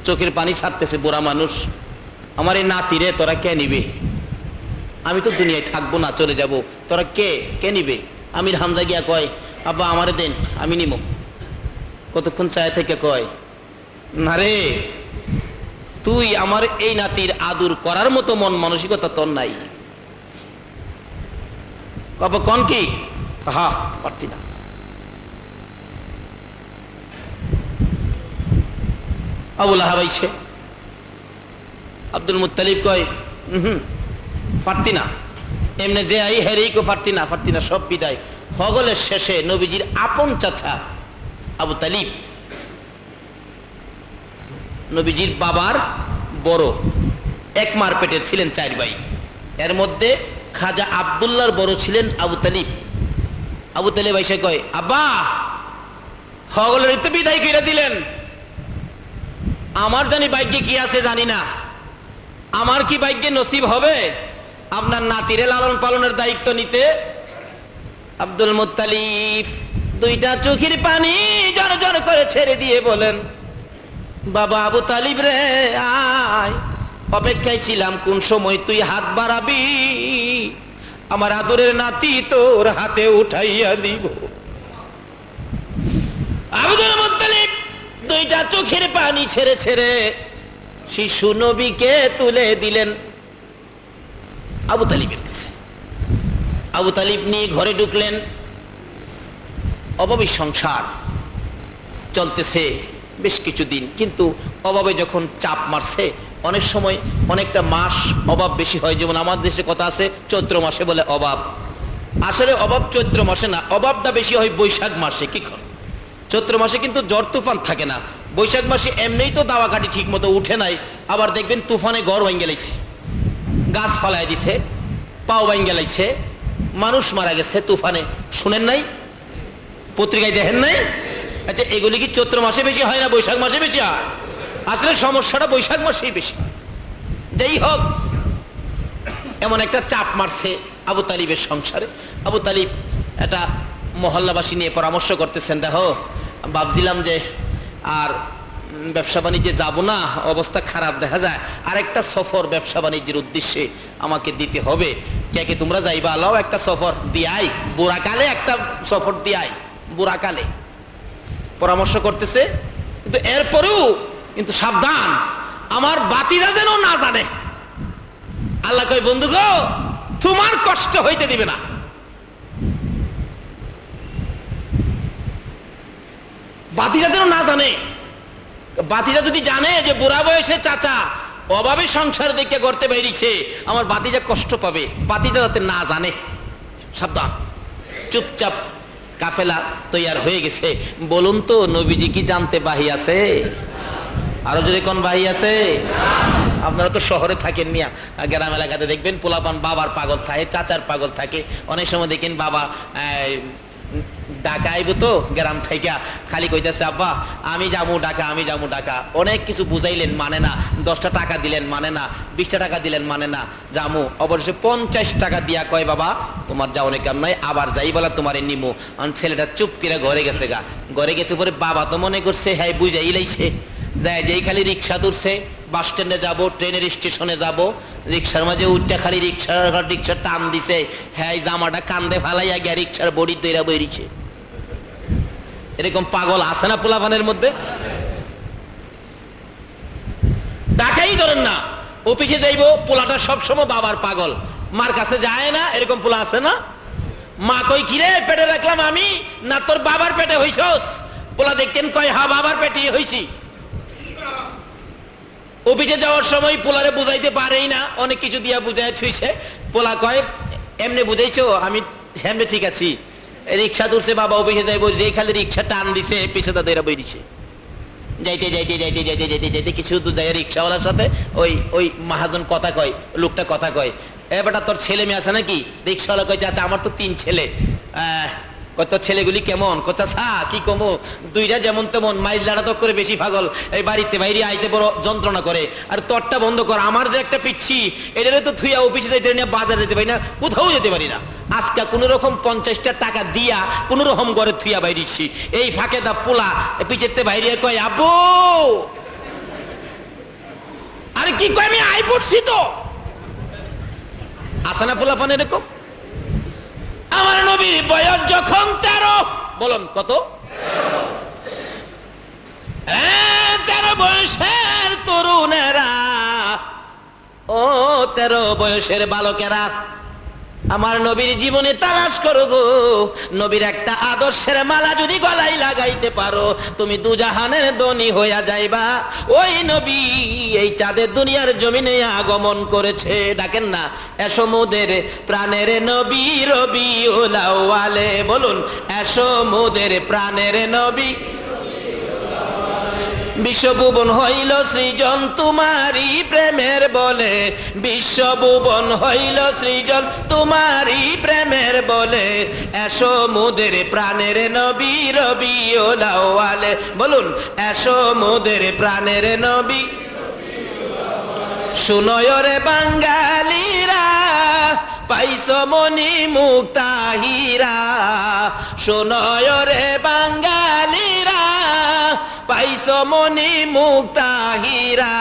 চোখের পানি ছাড়তেছে বুড়া মানুষ, আমার এই নাতিরে তোরা কে নিবে? আমি তো দুনিয়ায় থাকবো না, চলে যাব, তোরা কে নিবে? আমির হামজা গিয়া কয়, আব্বা আমারে দেন, আমি নিব। কতক্ষণ চায় থেকে কয়, না রে, তুই আমার এই নাতির আদর করার মতো মন মানসিকতা তোর নাই। কব কন কি? হা, পারতি না। আবুল আহাব আইছে, আব্দুল মুত্তালিব কয়, পারতি না, এমনি যে আই হেরেই কো পারতি না, পারতি না, সব বিদায়। হগলের শেষে নবীজির আপন চাচা আবু তালিব, নবীজির বাবার বড়, এক মার পেটের ছিলেন 4 ভাই। এর মধ্যে খাজা আব্দুল্লাহর বড় ছিলেন আবু তালিব। আবু তালিব এসে কয়, আব্বা হগলের তো বিদায় কইরা দিলেন, আমার জানি ভাগ্যে কি আছে জানি না, আমার কি ভাগ্যে নসিব হবে আপনার নাতিরে লালন পালনের দায়িত্ব নিতে? আব্দুল মুত্তালিব 2টা চোখের পানি জর জর করে ছেড়ে দিয়ে বলেন, বাবা আবু তালিব রে, আয়, অপেক্ষায় ছিলাম কোন সময় তুই হাত বাড়াবি, আমার আদরের নাতি তোর হাতে উঠাইয়া দিব। আব্দুল মুত্তালিব 2টা চোখের পানি ছেড়ে ছেড়ে শিশু নবীকে তুলে দিলেন আবু তালিবের কাছে। আবু তালিব নিয়ে ঘরে ঢুকলেন। অভাবী সংসার চলতেছে বেশ কিছুদিন, কিন্তু অভাবে যখন চাপ মারছে, অনেক সময় অনেকটা মাস অভাব বেশি হয়। যেমন আমাদের দেশে কথা আছে, চৈত্র মাসে বলে অভাব। আসলে অভাব চৈত্র মাসে না, অভাবটা বেশি হয় বৈশাখ মাসে। কি চৈত্র মাসে কিন্তু ঝড় তুফান থাকে না, বৈশাখ মাসে এমনিই তো দাওয়া কাঠি ঠিক মতো উঠে নাই, আবার দেখবেন তুফানে ঘর ভাঙ্গে লাইছে, গাছ ফালাই দিছে, পাও ভাঙ্গে লাইছে, মানুষ মারা গেছে তুফানে। শুনেন নাই? পত্রিকায় দেখেন নাই? আচ্ছা, এগুলি কি চৈত্র মাসে বেশি হয় না বৈশাখ মাসে বেশি হয়? আসলে সমস্যাটা বৈশাখ মাসেই বেশি। যাই হোক, এমন একটা চাপ মারছে আবু তালিবের সংসারে। আবু তালিব একটা মহল্লাবাসী নিয়ে পরামর্শ করতেছেন, দেখো ভাবছিলাম যে আর ব্যবসা বাণিজ্যে যাবো না, অবস্থা খারাপ দেখা যায়, আরেকটা সফর ব্যবসা বাণিজ্যের উদ্দেশ্যে আমাকে দিতে হবে। কে তোমরা যাইবা? আলাও একটা সফর দিয়াই, বুড়াকালে একটা সফর দিয়াই, বুড়াকালে। পরামর্শ করতেছে, কিন্তু এরপরেও কিন্তু সাবধান, আমার বাতিজা যেন না জানে। আল্লাহ কয়, বন্ধু গো, তোমার কষ্ট হইতে দিবে না। বাতিজা যেন না জানে। বাতিজা যদি জানে যে বুড়া বয়সে চাচা অভাবে সংসার দেখে করতে বেরিয়েছে, আমার বাতিজা কষ্ট পাবে। বাতিজা যাতে না জানে, সাবধান। চুপচাপ কাফেলা তৈয়ার হয়ে গেছে। বলুন তো নবীজি কি জানতে বাহি আছে? আরো যদি কোন বাহি আছে? আপনারা তো শহরে থাকেন মিয়া, গ্রাম এলাকাতে দেখবেন পোলাপান বাবার পাগল থাকে, চাচার পাগল থাকে। অনেক সময় দেখেন বাবা ঢাকা আইব তো গ্রাম থেকে খালি কইতেছে আব্বা আমি যাবো ঢাকা, আমি যাবো ঢাকা। অনেক কিছু বুঝাইলেন মানে না, 10টা টাকা দিলেন মানে না, 20টা টাকা দিলেন মানে না, যামু অবশ্যই 50 টাকা দিয়া কয় বাবা তোমার যাওয়ার কাম নয়, আবার যাই বলা তোমার নিমু। ছেলেটা চুপ করে ঘরে গেছে গা। ঘরে গেছে পরে বাবা তো মনে করছে হ্যাঁ বুঝাই লাইছে, যায় যেই খালি রিক্সা তুলছে, বাস স্ট্যান্ডে যাবো, ট্রেনের স্টেশনে যাব, রিক্সার মাঝে উঠটা খালি রিক্সার টান দিছে, হ্যাঁ জামাটা কান্দে ফালাইয়া গিয়া রিক্সার বডি তৈরা বেরিয়েছে। এরকম পাগল আছে না পোলাপানের মধ্যে? টাকাই ধরেন না, অফিসে যাইবো, পোলাটা সবসময় বাবার পাগল, মার কাছে যায় না, এরকম পোলা আছে না? মা কই কিরে পেটে রাখলাম আমি, না তোর বাবার পেটে হইছস? পোলা দেখতেন কয় হা বাবার পেটে হইছি। অফিসে যাওয়ার সময় পোলারে বুঝাইতে পারেই না, অনেক কিছু দিয়া বুঝাই ছুঁইছে। পোলা কয় এমনি বুঝাইছো? আমি এমনি ঠিক আছি। রিক্সা তুলছে বাবা, অফিসে যাইবো, যে খালি রিক্সা টান দিছে পিছে তাদের বেরিয়েছে। যাইতে যাইতে যাইতে যাইতে যাইতে যাইতে কিছু দূর যায় রিক্সাওয়ালার সাথে ওই মহাজন কথা কয়, লোকটা কথা কয়, এ বেটা তোর ছেলে মেয়ে আছে নাকি? রিক্সাওয়ালা কয় চাচা আমার তো 3 ছেলে। কত ছেলেগুলি কেমন? কোচা সা কি কমো, 2টা যেমন তেমন, মাইল লাড়া তো করে বেশি পাগল, এই বাড়িতে বাইরে আইতে বড় যন্ত্রণা করে। আর তোরটা বন্ধ কর, আমার যে একটা পিচ্ছি এটারে তো থুইয়া অফিসে যাইতে পারি না, বাজার যেতে পারি না, কোথাও যেতে পারি না। আজকে কোন রকম 50টা টাকা দিয়া কোন রকম ঘরে থুইয়া বাইরেছি। এই ফাঁকে দা পোলা পিছেতে বাইরে কয় আব্বু, আরে কি কয় আমি আই পড়ছি তো। আসে না পোলাপান এরকম? আমার নবীর বয়স যখন 13, বলুন কত? 13 বয়সের তরুণেরা, ও 13 বয়সের বালকেরা আমার নবীর জীবনে তালাশ করো গো। নবীর একটা আদর্শের মালা যদি গলায় লাগাইতে পারো, তুমি দুজাহানের ধনী হইয়া যাইবা। ওই নবী এই চাঁদের দুনিয়ার জমিনে আগমন করেছে। ডাকেন না এসো মোদের প্রাণের নবী রবিউল আউয়ালে, বলুন এসো মোদের প্রাণের নবী। বিশ্বভুবন হইল সৃজন তোমারই প্রেমের বলে, বিশ্বভুবন হইল সৃজন তোমারই প্রেমের বলে, এসো মোদের প্রাণের নবী রবিউল আউয়ালে, বলুন এসো মোদের প্রাণের নবী। শুনয় রে বাঙালিরা পাইছো মনি মুক্তাহিরা, শুনয় রে বাঙালিরা পাইছো মনি মুক্তাহিরা।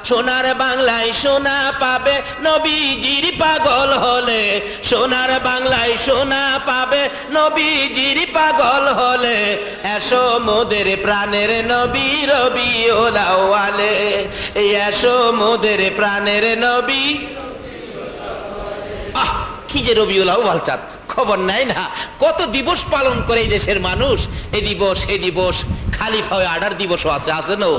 সোনার বাংলায় সোনা পাবে নবীজির পাগল হলে, সোনার বাংলায় সোনা পাবে নবীজির পাগল হলে, এসো মোদের প্রাণের নবী রবিউল আউয়ালে, এসো মোদের প্রাণের নবী। আহ কি যে রবিউল আউয়াল চাঁদ, খবর নাই না কত দিবস পালন করে এই দেশের মানুষ। এই দিবস এই দিবস, খালিফা আডার দিবসও আছে, আছে না?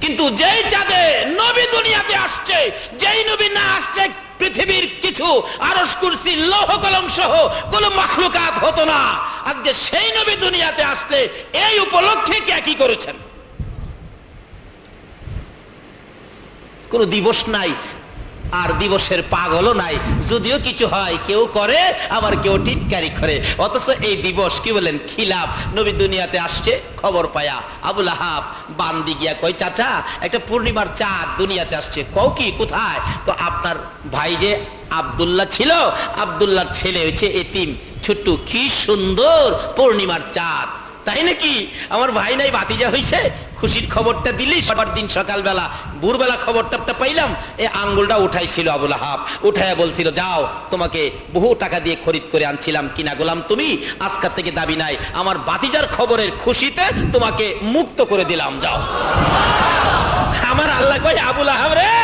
কিন্তু যেই চাঁদে নবী দুনিয়াতে আসছে, যেই নবী না আসলে পৃথিবীর কিছু আরশ কুরসি লৌহ কলম সহ কোন মাখলুকাত হতো না। আজকে সেই নবী দুনিয়াতে আসলে এই উপলক্ষে কে কি করেছেন? কোন দিবস নাই, আর দিবসের পাগলও নাই। যদিও কিছু হয় কেউ করে, আবার কেউ টিটকারি করে, অথচ এই দিবস কি বলেন খিলাফ। নবী দুনিয়াতে আসছে খবর পায়া আবু লাহাব বান্দি গিয়া কই চাচা একটা পূর্ণিমার চাঁদ দুনিয়াতে আসছে। কও কি কোথায়? আপনার ভাই যে আব্দুল্লাহ ছিল, আব্দুল্লাহর ছেলে হয়েছে এতিম ছোট্টু, কি সুন্দর পূর্ণিমার চাঁদ, তাই নাকি? আমার ভাই নাই বাতিজা হইছে, খুশির খবরটা দিলি। সবার দিন সকালবেলা ভোরবেলা খবরটা পাইলাম, এই আঙ্গুলটা উঠাইছিল আবু লাহাব, উঠাইয়া বলছিল যাও তোমাকে বহু টাকা দিয়ে খরিদ করে আনছিলাম, কিনা গোলাম তুমি, আজকাল থেকে দাবি নাই, আমার বাতিজার খবরের খুশিতে তোমাকে মুক্ত করে দিলাম, যাও। আমার আল্লাহ কয় আবু লাহাব রে,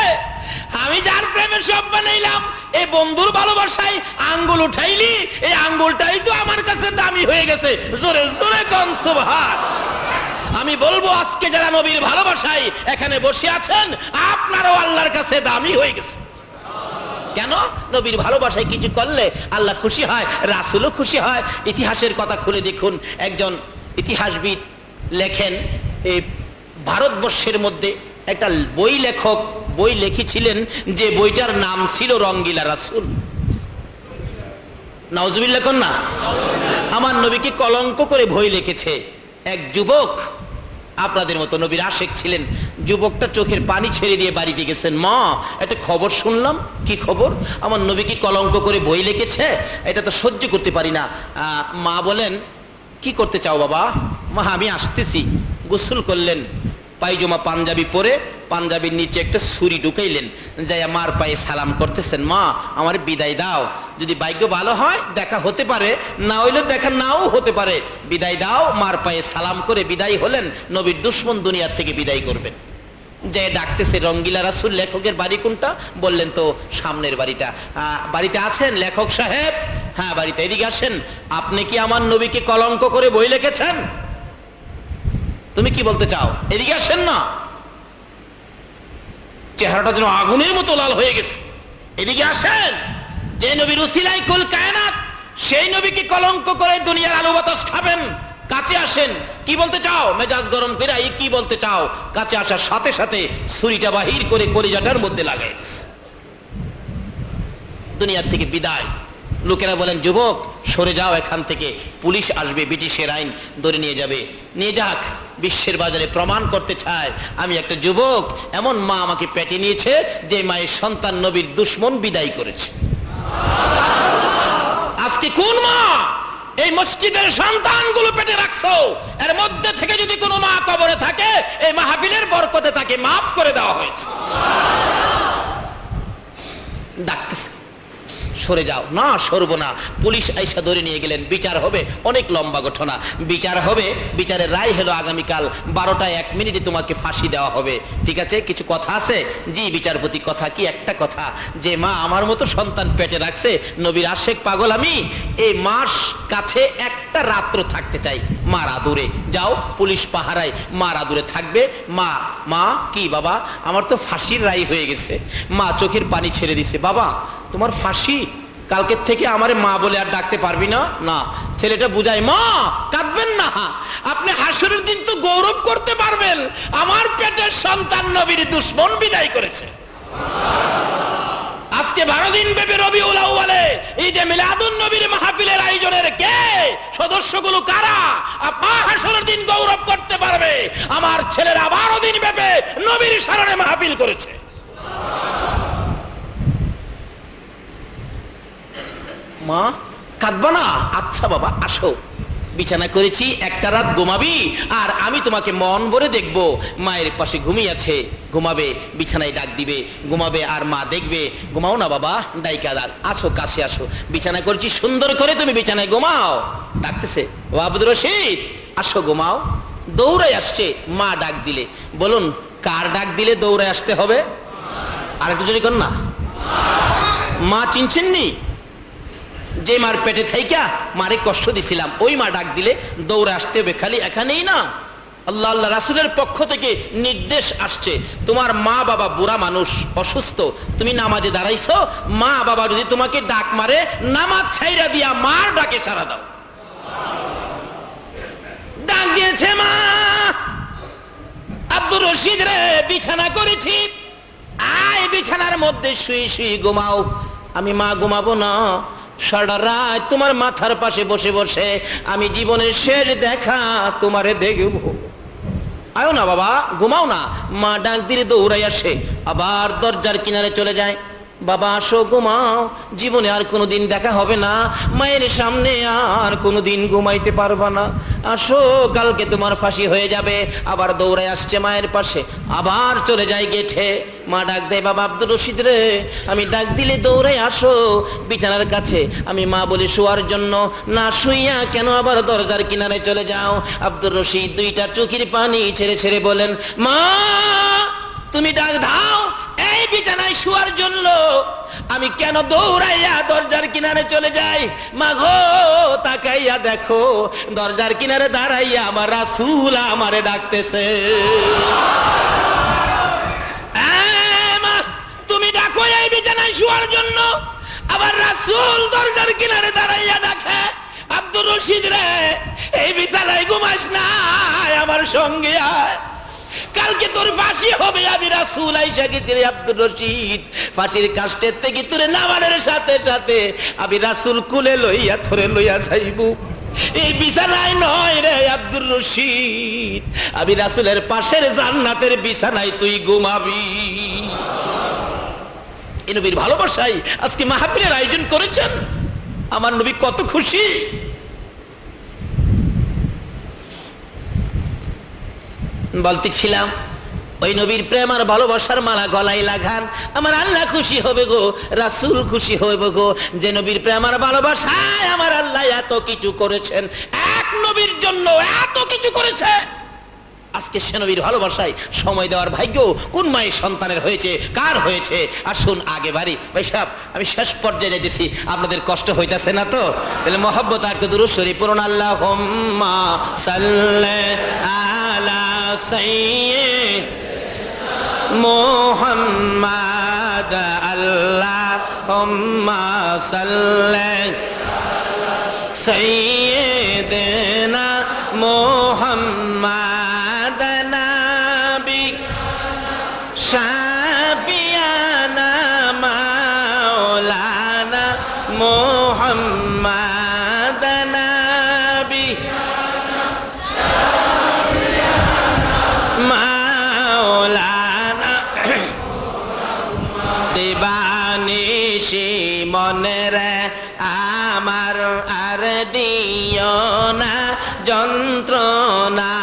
আমি যার প্রেমের সব বানাইলাম, এই বন্ধুর ভালোবাসায় আঙ্গুল উঠাইলি, এই আঙ্গুলটাই তো আমার কাছে দামি হয়ে গেছে। জোরে জোরে কোন সুবহান। আমি বলবো আজকে যারা নবীর ভালোবাসায় এখানে বসে আছেন, আপনারও আল্লাহর কাছে দামি হয়ে গেছে। কেন? নবীর ভালোবাসায় কিছু করলে আল্লাহ খুশি হয়, রাসূলও খুশি হয়। ইতিহাসের কথা খুলে দেখুন, একজন ইতিহাসবিদ লেখেন, এই ভারতবর্ষের মধ্যে একটা বই লিখেছিলেন, যে বইটার নাম ছিল রঙ্গিলা রাসূল। নাউজুবিল্লাহ কোন না? আমার নবীকে কলঙ্ক করে বই লিখেছে এক যুবক, আপনাদের মতো নবীর আশেক ছিলেন। যুবকটা চোখের পানি ছেড়ে দিয়ে বাড়িতে গেছেন, মা একটা খবর শুনলাম। কি খবর? আমার নবীকে কলঙ্ক করে বই লিখেছে, এটা তো সহ্য করতে পারি না। মা বলেন, কি করতে চাও বাবা? মা, আমি আসতেছি। গোসল করলেন, পায়জামা পাঞ্জাবি পরে পাঞ্জাবির নিচে একটা ছুরি ঢুকাইলেন, যাইয়া মার পায়ে সালাম করতেছেন, মা আমার বিদায় দাও, যদি ভাগ্য ভালো হয় দেখা হতে পারে, না হইলে দেখা নাও হতে পারে, বিদায় দাও। মার পায়ে সালাম করে বিদায় হলেন। নবীর দুশ্মন দুনিয়ার থেকে বিদায় করবেন। যে ডাকতেছে, রঙ্গিলা রাসূল লেখকের বাড়ি কোনটা? বললেন তো সামনের বাড়িটা। বাড়িতে আছেন লেখক সাহেব? হ্যাঁ বাড়িতে। এদিকে আসেন। আপনি কি আমার নবীকে কলঙ্ক করে বই লিখেছেন? তুমি কি বলতে চাও? এদিকে আসেন না। চেহারাটা যেন আগুনের মতো লাল হয়ে গেছে। এদিকে আসেন। যে নবীর উসিলায় কুল কায়নাত, সেই নবীকে কলঙ্ক করে দুনিয়ার আলু বাতাস খাবেন। কাছে আসেন। কি বলতে চাও? মেজাজ গরম করে এই কি বলতে চাও? কাছে আসার সাথে সাথে ছুরিটা বাহির করে কলিজাটার মধ্যে লাগাই দিচ্ছে। দুনিয়ার থেকে বিদায়। লোকেরা বলেন, যুবক সরে যাও এখান থেকে, পুলিশ আসবে, ব্রিটিশের আইন ধরে নিয়ে যাবে। নিয়ে যাক, বিশ্বের বাজারে প্রমাণ করতে চায় আমি একটা যুবক। এমন মা আমাকে পেটে নিয়েছে যে মায়ের সন্তান নবীর দুশ্মন বিদায় করেছে। আজকে কোন মা এই মসজিদের সন্তানগুলো পেটে রাখছো? এর মধ্যে থেকে যদি কোনো মা কবরে থাকে, এই মাহফিলের বরকতে তাকে মাফ করে দেওয়া হয়েছে। ডাকতেছে, সরে যাও। না, সরবো না। পুলিশ আইসা ধরে নিয়ে গেলেন। বিচার হবে, অনেক লম্বা ঘটনা। বিচার হবে, বিচারের রায় হলো আগামীকাল 12টা 1 মিনিটে তোমাকে ফাঁসি দেওয়া হবে। ঠিক আছে, কিছু কথা আছে? জি বিচারপতি। কথা কি? একটা কথা, যে মা আমার মতো সন্তান পেটে রাখছে, নবীর আশেক পাগল আমি, এই মাস কাছে একটা রাত্র থাকতে চাই মার আদুরে। যাও, পুলিশ পাহারায় মার আদুরে থাকবে। মা, মা কি বাবা? আমার তো ফাঁসির রায় হয়ে গেছে। মা চোখের পানি ছেড়ে দিছে। বাবা তোমার ফাঁসি? কালকের থেকে আমারে মা বলে আর ডাকতে পারবি না। না, ছেলেটা বুঝায়, মা কাঁদবেন না, আপনি হাসরের দিন তো গৌরব করতে পারবেন, আমার পেটের সন্তান নবীর দুশ্মন বিদায় করেছে। আজকে 12 দিন ব্যাপী রবিউল আউয়ালে ঈদে মিলাদুন নবীর মাহফিলের আয়োজনের কে সদস্যগুলো কারা? আপা হাসরের দিন গৌরব করতে পারবে, আমার ছেলেরা 12 দিন ব্যাপী নবীর স্মরণে মাহফিল করেছে। মা কাঁদবা না? আচ্ছা বাবা আসো, বিছানা করেছি, একটা রাত ঘুমাবি, আর আমি তোমাকে মন ভরে দেখবো। মায়ের পাশে ঘুমিয়ে আছে, ঘুমাবে, বিছানায় ডাক দিবে, ঘুমাবে, আর মা দেখবে। ঘুমাও না বাবা, ডাইকা ডাক, আসো কাছে আসো, বিছানা করেছি সুন্দর করে, তুমি বিছানায় ঘুমাও। ডাকতেছে, ও আব্দুর রশিদ আসো ঘুমাও। দৌড়াই আসছে মা ডাক দিলে। বলুন কার ডাক দিলে দৌড়ায় আসতে হবে? আরেকটু জোরে কর না। মা চিনছেননি? যে মার পেটে থাইকা মারে কষ্ট দিছিলাম, ওই মা ডাক দিলে দৌড়ে আসতে হবে। খালি এখানেই না, আল্লাহ আল্লাহ রাসূলের পক্ষ থেকে নির্দেশ আসছে, তোমার মা বাবা বুড়া মানুষ, অসুস্থ, তুমি নামাজে দাঁড়াইছো, মা বাবা যদি তোমাকে ডাক মারে, নামাজ ছাইরা দিয়া মার ডাকে সাড়া দাও। ডাক দিয়েছে মা, আব্দুর রশিদ রে বিছানা করেছি, আয় বিছানার মধ্যে শুয়ে শুয়ে ঘুমাও। আমি মা ঘুমাবো না, সারা রাত তোমার মাথার পাশে বসে বসে আমি জীবনের শেষ দেখা তোমারে দেখব। আয়ো না বাবা, ঘুমাও না। মা ডাক দিলে দৌড়াই আসে, আবার দরজার কিনারে চলে যায়। বাবা আসো ঘুমাও, জীবনে আর কোনোদিন দেখা হবে না, মায়ের সামনে আর কোনোদিন ঘুমাইতে পারবা না, আসো কালকে তোমার ফাঁসি হয়ে যাবে। আবার দৌড়ায় আসছে মায়ের পাশে, আবার চলে যায় গেটে। মা ডাক দেয়, বাবা আব্দুর রশিদ রে, আমি ডাক দিলে দৌড়ায় আসো বিছানার কাছে। আমি মা বলি শোয়ার জন্য, না শুইয়া কেন আবার দরজার কিনারে চলে যাও? আব্দুর রশিদ দুইটা চোখের পানি ছেড়ে ছেড়ে বলেন, মা তুমি ডাক দাও এই বিছানায় শোয়ার জন্য, আমি কেন দৌড়াইয়া দরজার কিনারে চলে যাই? মা গো তাকাইয়া দেখো, দরজার কিনারে দাঁড়াইয়া আমার রাসূল আমারে ডাকতেছে। মা তুমি ডাকো এই বিছানায় শোয়ার জন্য। আবার রাসূল দরজার কিনারে দাঁড়াইয়া ডাকে, আব্দুর রশিদ রে, এই বিছানায় ঘুমাস না, আমার সঙ্গে আয়, কালকে তোর ফাঁসি হবে। আমি রাসূল আইসা গেছি রে আব্দুর রশিদ, ফাঁসির কাষ্টের থেকে তোরে নামানোর সাথে সাথে আমি রাসূল কুলে লইয়া তোরে লইয়া যাইব। এই বিছানায় নয় রে আব্দুর রশিদ, আমি রাসূলের পাশের জান্নাতের বিছানায় তুই ঘুমাবি। এই নবীর ভালোবাসায় আজকে মাহফিলের আয়োজন করেছেন। আমার নবী কত খুশি। বলতেছিলাম ওই নবীর প্রেম আর ভালোবাসার মালা গলায় লাগান, আমার আল্লাহ খুশি হবে গো, রাসূল খুশি হবে গো, যে নবীর প্রেম আর ভালোবাসায় আমার আল্লাহ এত কিছু করেছেন, এক নবীর জন্য এত কিছু করেছে। আজকে সে নবীর ভালোবাসায় সময় দেওয়ার ভাগ্য কোন মায়ের সন্তানের হয়েছে, কার হয়েছে? আসুন আগে বাড়ি। ভাই সাহেব, আমি শেষ পর্যায়ে যেতেছি, আপনাদের কষ্ট হইতাছে না তো? তাহলে মহব্বত আর একটু দুরূদ শরীফ পড়ুন। আল্লাহুম্মা সাল্লি আলা সাইয়্যিদ মুহাম্মাদ, আল্লাহুম্মা সাল্লি সাইয়্যিদিনা মুহাম্মাদ, নাবি শাফিয়ানা মাওলানা মুহাম্মাদ, নাবি মাওলানা। দিবানিশি মনেরে আমার আর দিও না যন্ত্রণা,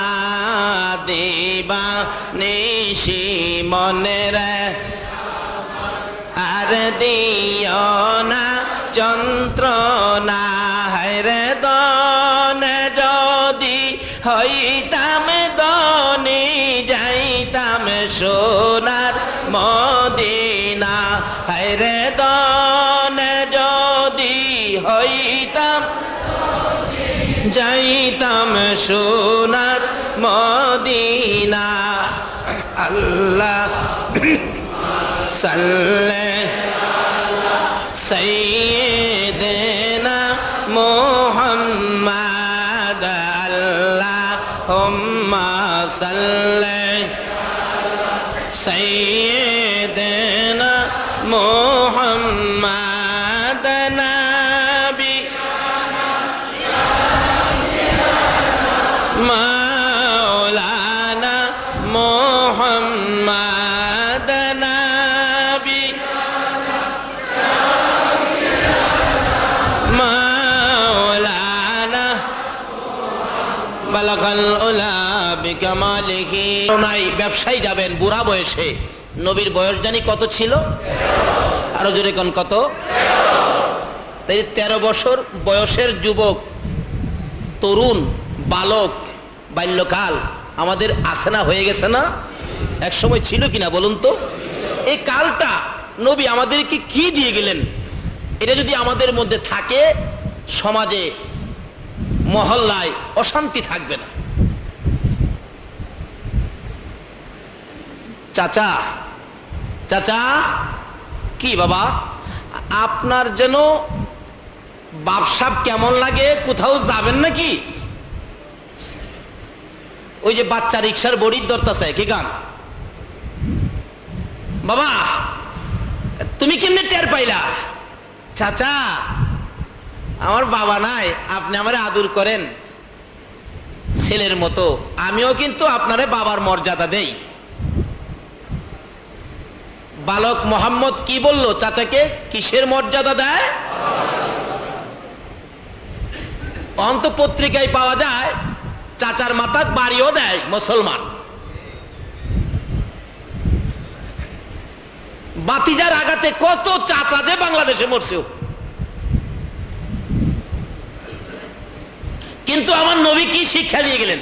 দিবানিশি মনেরে আর দিও না যন্ত্রণা। হায়রে দনে যদি হইতাম দনে যাইতাম সোনার মদিনা, হায়রে দনে যদি হইতাম যাইতাম সোনার মদিনা। আল্লাহ সাল্লি সাইয়্যিদিনা মুহাম্মাদ, আল্লাহুম্মা সাল্লি সাইয়্যিদিনা মুহাম্মাদ, নাবি মাওলানা মুহাম্মাদ, নাবি মাওলানা বালাগাল উলা বিকামালিহি। নাই ব্যবসায়ী যাবেন বুড়া বয়সে, নবীর বয়স জানি কত ছিল? আরো জোরে কোন কত? তাই 13 বছর বয়সের যুবক, তরুণ, বালক, বাল্যকাল আমাদের আছে না, হয়ে গেছে না? এক সময় ছিল কিনা বলুন তো? এই কালটা নবী আমাদেরকে কি দিয়ে গেলেন? এটা যদি আমাদের মধ্যে থাকে, সমাজে মহল্লায় অশান্তি থাকবে না। চাচা, চাচা, কি বাবা আপনার যেন বাপসাপ কেমন লাগে? কোথাও যাবেন নাকি? ওই যে বাচ্চা রিক্সার বড়ির ধরতেছে, কি গান? বাবা তুমি কেমনে টের পাইলা? চাচা আমার বাবা নাই, আপনি আমারে আদর করেন ছেলের মতো, আমিও কিন্তু আপনারে বাবার মর্যাদা দেই। বালক মোহাম্মদ কি বলল চাচাকে? কিসের মর্যাদা দেয়? অন্ত পত্রিকায় পাওয়া যায় চাচার মাথার বাড়িও দেয় মুসলমান। বাতিজার আঘাতে কত চাচা যে বাংলাদেশে মরছে। কিন্তু আমার নবী কি শিক্ষা দিয়ে গেলেন?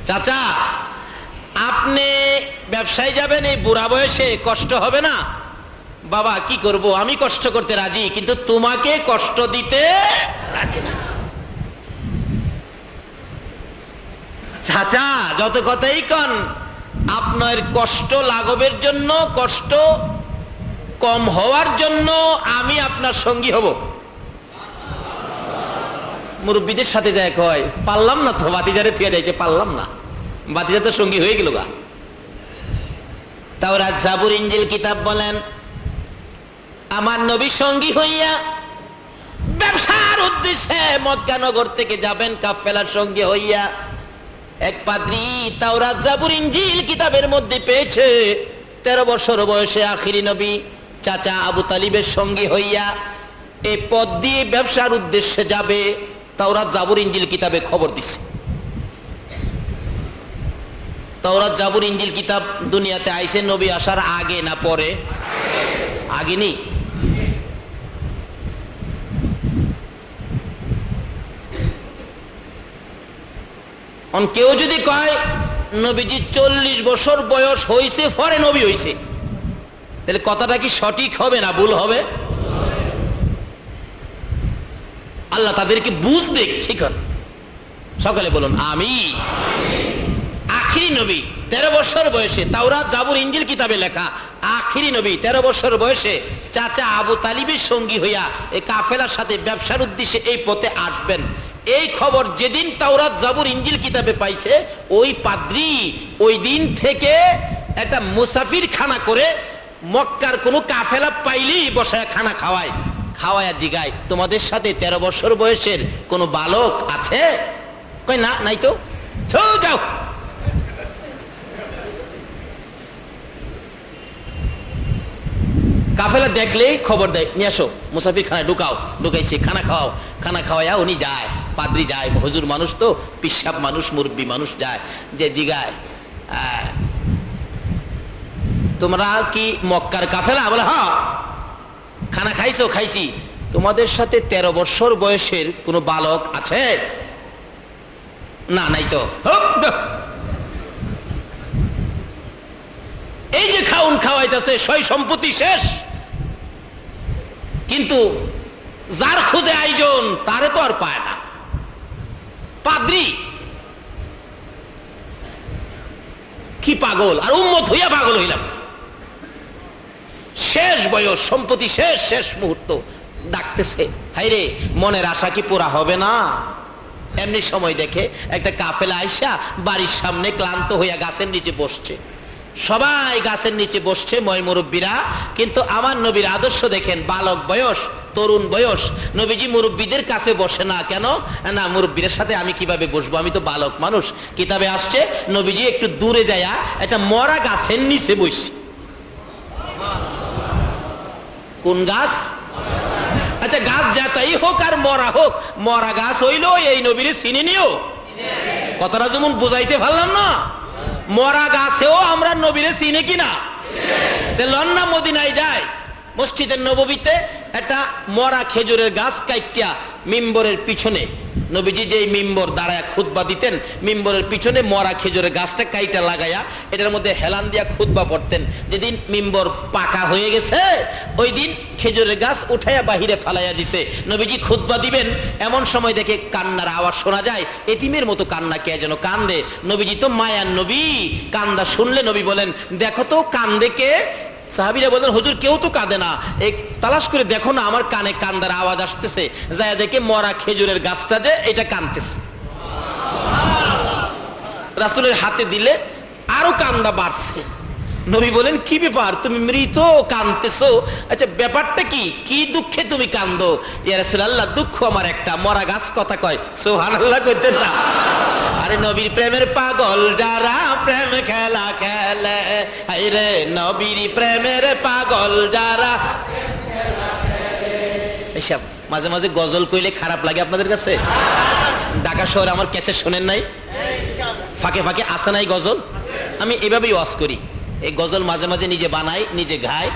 চাচা আপনি ব্যবসায় যাবেন, এই বুড়া বয়সে কষ্ট হবে না? বাবা কি করব, আমি কষ্ট করতে রাজি, কিন্তু তোমাকে কষ্ট দিতে রাজি না। চাচা যত কথাই কন, আপনার কষ্ট লাঘবের জন্য, কষ্ট কম হওয়ার জন্য আমি আপনার সঙ্গী হব। মুরব্বীদের সাথে যায় কয় পারলাম না তো, বাতিজারে থেকে যাইতে পারলাম না, বাতিজা তো সঙ্গী হয়ে গেল গা। তাওরাত জাবুর ইনজিল কিতাব বলেন আমার নবী সঙ্গী হইয়া ব্যবসার উদ্দেশ্যে মক্কা নগর থেকে যাবেন কাফেলার সঙ্গে হইয়া। এক পাদ্রী তাওরাত জাবুর ইনজিল কিতাবের মধ্যে পেয়েছে 13 বছর বয়সে আখিরি নবী চাচা আবু তালিবের সঙ্গী হইয়া এই পথ দিয়ে ব্যবসার উদ্দেশ্যে যাবে। তাওরাত জাবুর ইনজিল কিতাবে খবর দিচ্ছে। তাওরাত জাবুর ইনজিল কিতাব দুনিয়াতে আইছে নবী আসার আগে না পরে? আগে নি। কেউ যদি কয় নবীজি 40 বছর বয়স হইছে পরে নবী হইছে, তাহলে কথাটা কি সঠিক হবে না ভুল হবে? আল্লাহ তাদেরকে বুঝ দেখ, ঠিক আছে? সকালে বলুন আমি। আখিরি নবী 13 বছর বয়সে, তাওরাত জাবুর ইনজিল কিতাবে লেখা আখিরি নবী 13 বছর বয়সে চাচা আবু তালিবের সঙ্গী হইয়া এই কাফেলার সাথে ব্যবসার উদ্দেশ্যে এই পথে আসবেন। এই খবর যেদিন তাওরাত জাবুর ইনজিল কিতাবে পাইছে ওই পাদ্রী ওই দিন থেকে একটা মুসাফির খানা করে মক্কার কোনো কাফেলা পাইলেই বসায় খানা খাওয়ায়, খাওয়ায়া জিগায় তোমাদের সাথে 13 বছর বয়সের কোনো বালক আছে? কই না, নাই তো। যাও কাফেলা দেখলেই খবর দেয় নিয়ে আসো, মুসাফির খানায় ঢুকাও। ঢুকাইছে, খানা খাওয়াও। খানা খাওয়াইয়া উনি যায়, পাদ্রী যায়, হুজুর মানুষ তো, পিসাব মানুষ, মুরব্বী মানুষ যায়, যে জিগায় তোমরা কি মক্কার কাফেলা? বলে হ্যাঁ। খানা খাইছো? খাইছি। তোমাদের সাথে 13 বছর বয়সের কোনো বালক আছে? না, নাই তো। এই যে খাউন খাওয়াইতেছে, সই সম্পত্তি শেষ, কিন্তু যার খুঁজে আয়োজন তারে তো আর পায় না। পাদ্রী কি পাগল, আর উম্মত হইয়া পাগল হইলাম। শেষ বয়স, সম্পত্তি শেষ, শেষ মুহূর্ত, ডাকতেছে হাইরে মনের আশা কি পুরা হবে না? এমনি সময় দেখে একটা কাফেলা আইসা বাড়ির সামনে ক্লান্ত হইয়া গাছের নিচে বসছে। সবাই গাছের নিচে বসছে, ময় মুরব্বীরা। কিন্তু আমার নবীর আদর্শ দেখেন, বালক বয়স, তরুণ বয়স। নবীজি মুরব্বীদের কাছে বসে না কেন? না, মুরব্বীদের সাথে আমি কিভাবে বসবো, আমি তো বালক মানুষ। কিতাবে আসছে নবীজি একটু দূরে যায়া একটা মরা গাছের নিচে বসছে। কোন গাছ? আচ্ছা, গাছ যাতাই হোক আর মরা হোক, মরা গাছ হইলো এই নবীরে চিনি নিও। কথাটা যেমন বুঝাইতে পারলাম না? মরা গাছেও আমরা নবীরে চিনি কিনা? লন্না মদিনায় যায়, মসজিদের নববীতে একটা মরা খেজুরের গাছ কাইটিয়া মিম্বরের পিছনে, নবীজি যেই মিম্বর দাঁড়ায় খুতবা দিতেন, মিম্বরের পিছনে মরা খেজুরের গাছটা কাইটা লাগাইয়া এটার মধ্যে হেলান দিয়া খুতবা পড়তেন। যেদিন মিম্বর পাকা হয়ে গেছে ওই দিন খেজুরের গাছ উঠাইয়া বাহিরে ফালাইয়া দিছে। নবীজি খুতবা দিবেন, এমন সময় দেখে কান্নার আওয়াজ শোনা যায়, এতিমের মতো কান্না, কে যেন কান্দে। নবীজি তো মায়ার নবী, কান্দা শুনলে নবী বলেন দেখো তো কান্দে কে? সাহাবীরা বলেন হুজুর কেউ তো কাঁদে না, এই তালাশ করে দেখো না, আমার কানে কান্দার আওয়াজ আসতেছে। যায় দেখে মরা খেজুরের গাছটা যে এটা কাঁদতেছে। রাসূলের হাতে দিলে আরো কান্দা বাড়ছে। নবী বলেন কি ব্যাপার, তুমি মৃত কাঁদতেছো? আচ্ছা ব্যাপারটা কি, কি দুঃখে তুমি কান্দো? ইয়া রাসূলুল্লাহ দুঃখ আমার একটা, মরা গাছ কথা কয়। সুবহানাল্লাহ কইতেন না? আরে নবীর প্রেমের পাগল যারা প্রেম খেলা খেলে, হায়রে নবীর প্রেমের পাগল যারা। এসব মাঝে মাঝে গজল কইলে খারাপ লাগে আপনাদের কাছে? ঢাকা শহরে আমার ক্যাসেট শোনেন নাই? ফাঁকে ফাঁকে আসে নাই গজল? আমি এভাবেই ওয়াজ করি, এই গজল মাঝে মাঝে নিজে বানাই, নিজে গাই,